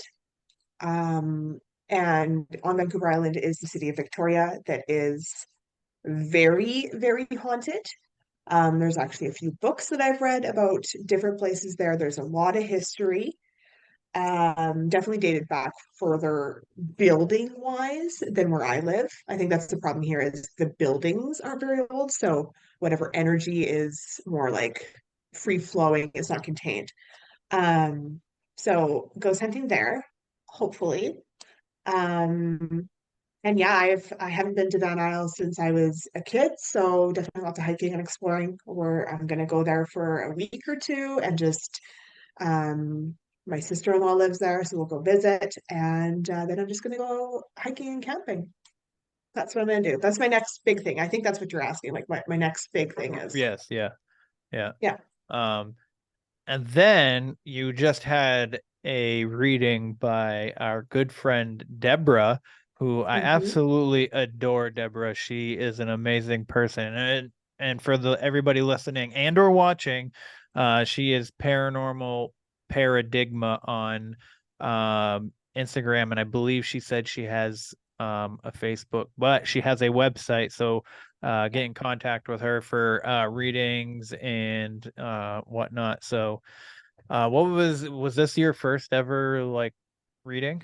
Um, and on Vancouver Island is the city of Victoria that is very, very haunted. There's actually a few books that I've read about different places there. There's a lot of history. Definitely dated back further building wise than where I live. I think that's the problem here is the buildings are very old. So whatever energy is more like free flowing, it's not contained. Um, so ghost hunting there, hopefully. Um, and yeah, I haven't been to Van Isle since I was a kid, so definitely lots of hiking and exploring. Or I'm gonna go there for a week or two and just um my sister-in-law lives there, so we'll go visit, and then I'm just gonna go hiking and camping. That's what I'm gonna do. That's my next big thing. I think that's what you're asking. Like my next big thing is. Yes, yeah, yeah. Yeah. Um, And then you just had a reading by our good friend Deborah, who I Hmm. absolutely adore. Deborah, she is an amazing person, and for the everybody listening and or watching, she is paranormal paradigma on Instagram, and I believe she said she has a Facebook, but she has a website. So get in contact with her for readings and whatnot. So, what was this your first ever like reading?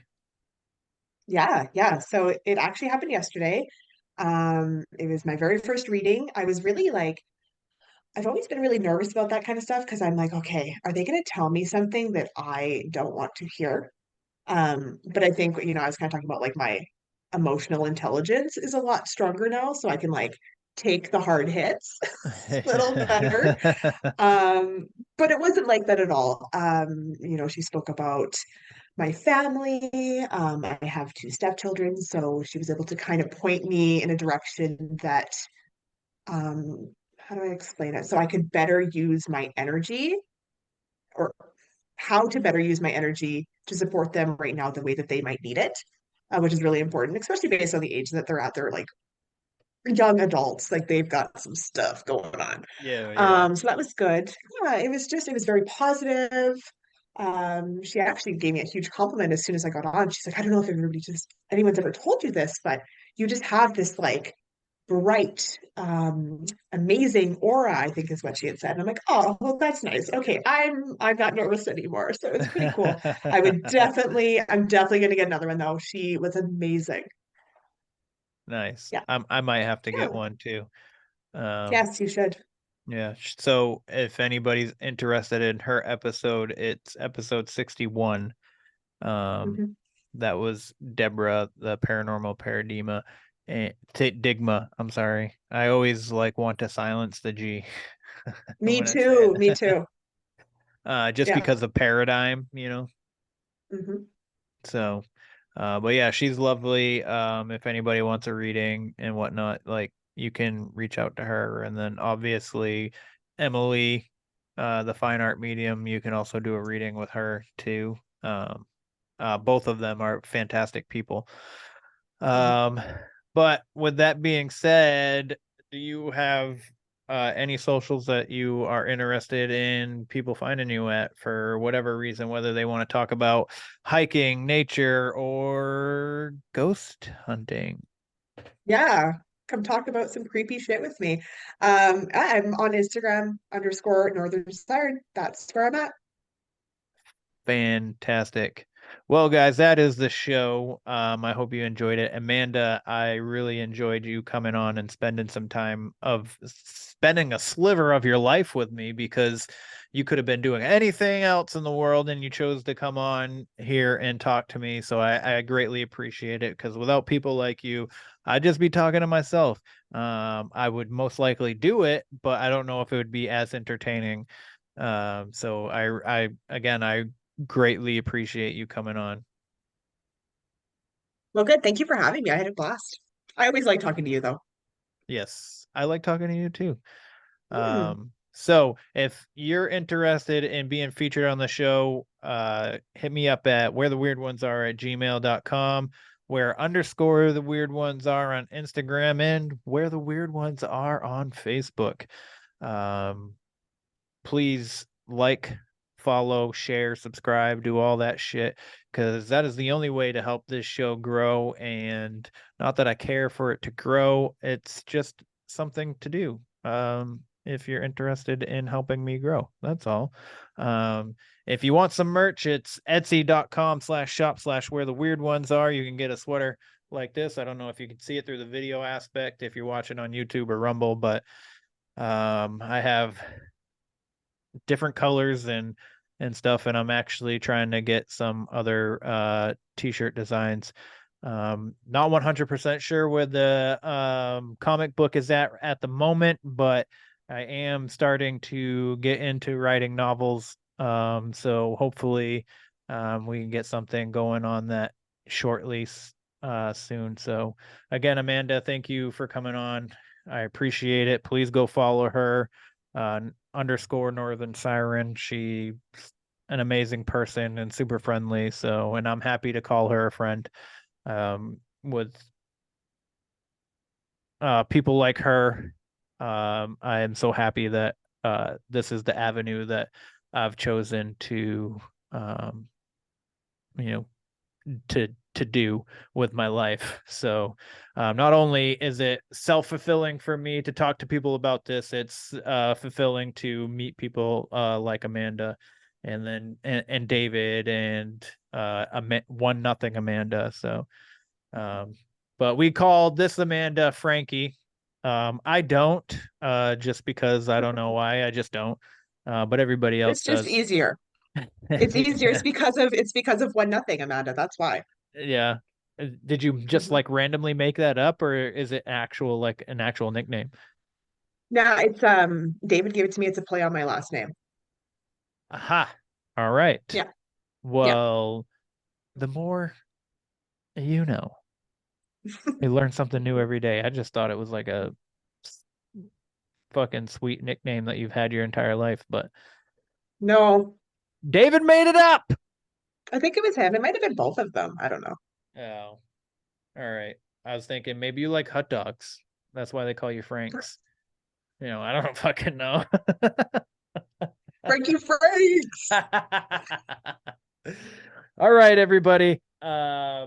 Yeah. So it actually happened yesterday. It was my very first reading. I was really like, I've always been really nervous about that kind of stuff because I'm like, okay, are they going to tell me something that I don't want to hear? But I think, I was kind of talking about like my emotional intelligence is a lot stronger now, so I can like take the hard hits a little better. Um, but it wasn't like that at all. She spoke about my family. I have two stepchildren, so she was able to kind of point me in a direction that, how do I explain it? So I could better use my energy, or how to better use my energy to support them right now the way that they might need it, which is really important, especially based on the age that they're at. They're like young adults, like they've got some stuff going on. Yeah. So that was good. Yeah, it was very positive. She actually gave me a huge compliment as soon as I got on. She's like, I don't know if anyone's ever told you this, but you just have this like bright, amazing aura, I think is what she had said. And I'm like, oh, well, that's nice. Okay, I'm not nervous anymore. So it's pretty cool. I'm definitely gonna get another one though. She was amazing. Nice. Yeah. I might have to get Yeah. one too. Um, Yes, you should. yeah. So if anybody's interested in her episode, it's episode 61. Um, Mhm. that was Deborah, the paranormal paradigma, and Digma. I'm sorry. I always like want to silence the G Me when I say too. Me it. too. Just Yeah. because of paradigm, you know. Hmm. So, but yeah, she's lovely. If anybody wants a reading and whatnot, like you can reach out to her. And then obviously Emily, the fine art medium, you can also do a reading with her too. Both of them are fantastic people. Hmm. Um, but with that being said, do you have any socials that you are interested in people finding you at for whatever reason, whether they want to talk about hiking, nature, or ghost hunting? Yeah. Come talk about some creepy shit with me. I'm on Instagram _Northern Siren. That's where I'm at. Fantastic. Well, guys, that is the show. I hope you enjoyed it. Amanda, I really enjoyed you coming on and spending a sliver of your life with me because you could have been doing anything else in the world and you chose to come on here and talk to me. So I greatly appreciate it because without people like you, I'd just be talking to myself. I would most likely do it, but I don't know if it would be as entertaining. So I greatly appreciate you coming on. Well, good. Thank you for having me. I had a blast. I always like talking to you, though. Yes, I like talking to you too. Hmm. So if you're interested in being featured on the show, hit me up at wheretheweirdones@gmail.com, where _ the weird ones are on Instagram, and where the weird ones are on Facebook. Um, please like, follow, share, subscribe, do all that shit because that is the only way to help this show grow. And not that I care for it to grow, it's just something to do. If you're interested in helping me grow, that's all. If you want some merch, it's etsy.com/shop/where the weird ones are. You can get a sweater like this. I don't know if you can see it through the video aspect if you're watching on YouTube or Rumble, but I have different colors and stuff, and I'm actually trying to get some other t-shirt designs. Not 100% sure where the comic book is at the moment, but I am starting to get into writing novels. So hopefully we can get something going on that shortly soon. So again, Amanda, thank you for coming on. I appreciate it. Please go follow her _ Northern Siren. She's an amazing person and super friendly. So, and I'm happy to call her a friend. With people like her, I am so happy that this is the avenue that I've chosen to, you know, to do with my life. So not only is it self-fulfilling for me to talk to people about this, it's fulfilling to meet people like Amanda and then and David and one nothing Amanda. So but we called this Amanda Frankie. I don't just because I don't know why, I just don't. But everybody else It's just does. easier. It's easier. It's because of 1-0, Amanda. That's why. Yeah. Did you just like randomly make that up, or is it actual, like an actual nickname? No, it's David gave it to me. It's a play on my last name. Aha. All right. Yeah. Well, the more you know. We learn something new every day. I just thought it was like a fucking sweet nickname that you've had your entire life, but No, David made it up. I think it was him. It might have been both of them. I don't know. Oh. All right. I was thinking maybe you like hot dogs. That's why they call you Franks. You know, I don't fucking know. Frankie Franks. All right, everybody. I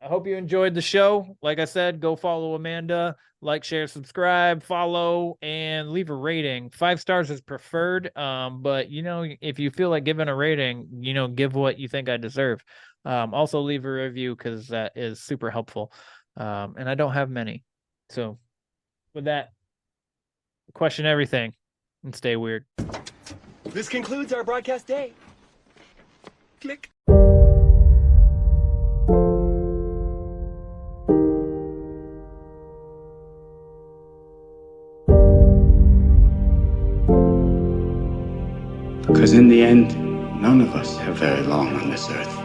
hope you enjoyed the show. Like I said, go follow Amanda, like, share, subscribe, follow, and leave a rating. 5 stars is preferred. But you know, if you feel like giving a rating, you know, give what you think I deserve. Also leave a review because that is super helpful. And I don't have many. So with that, question everything and stay weird. This concludes our broadcast day. Click. Because in the end, none of us have very long on this earth.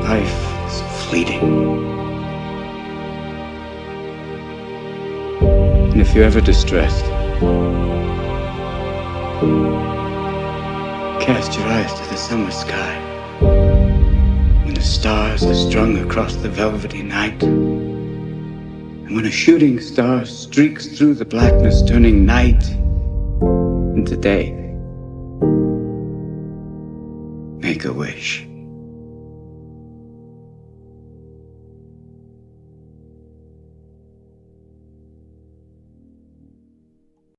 Life is fleeting. And if you're ever distressed, cast your eyes to the summer sky. When the stars are strung across the velvety night, and when a shooting star streaks through the blackness, turning night into day, make a wish.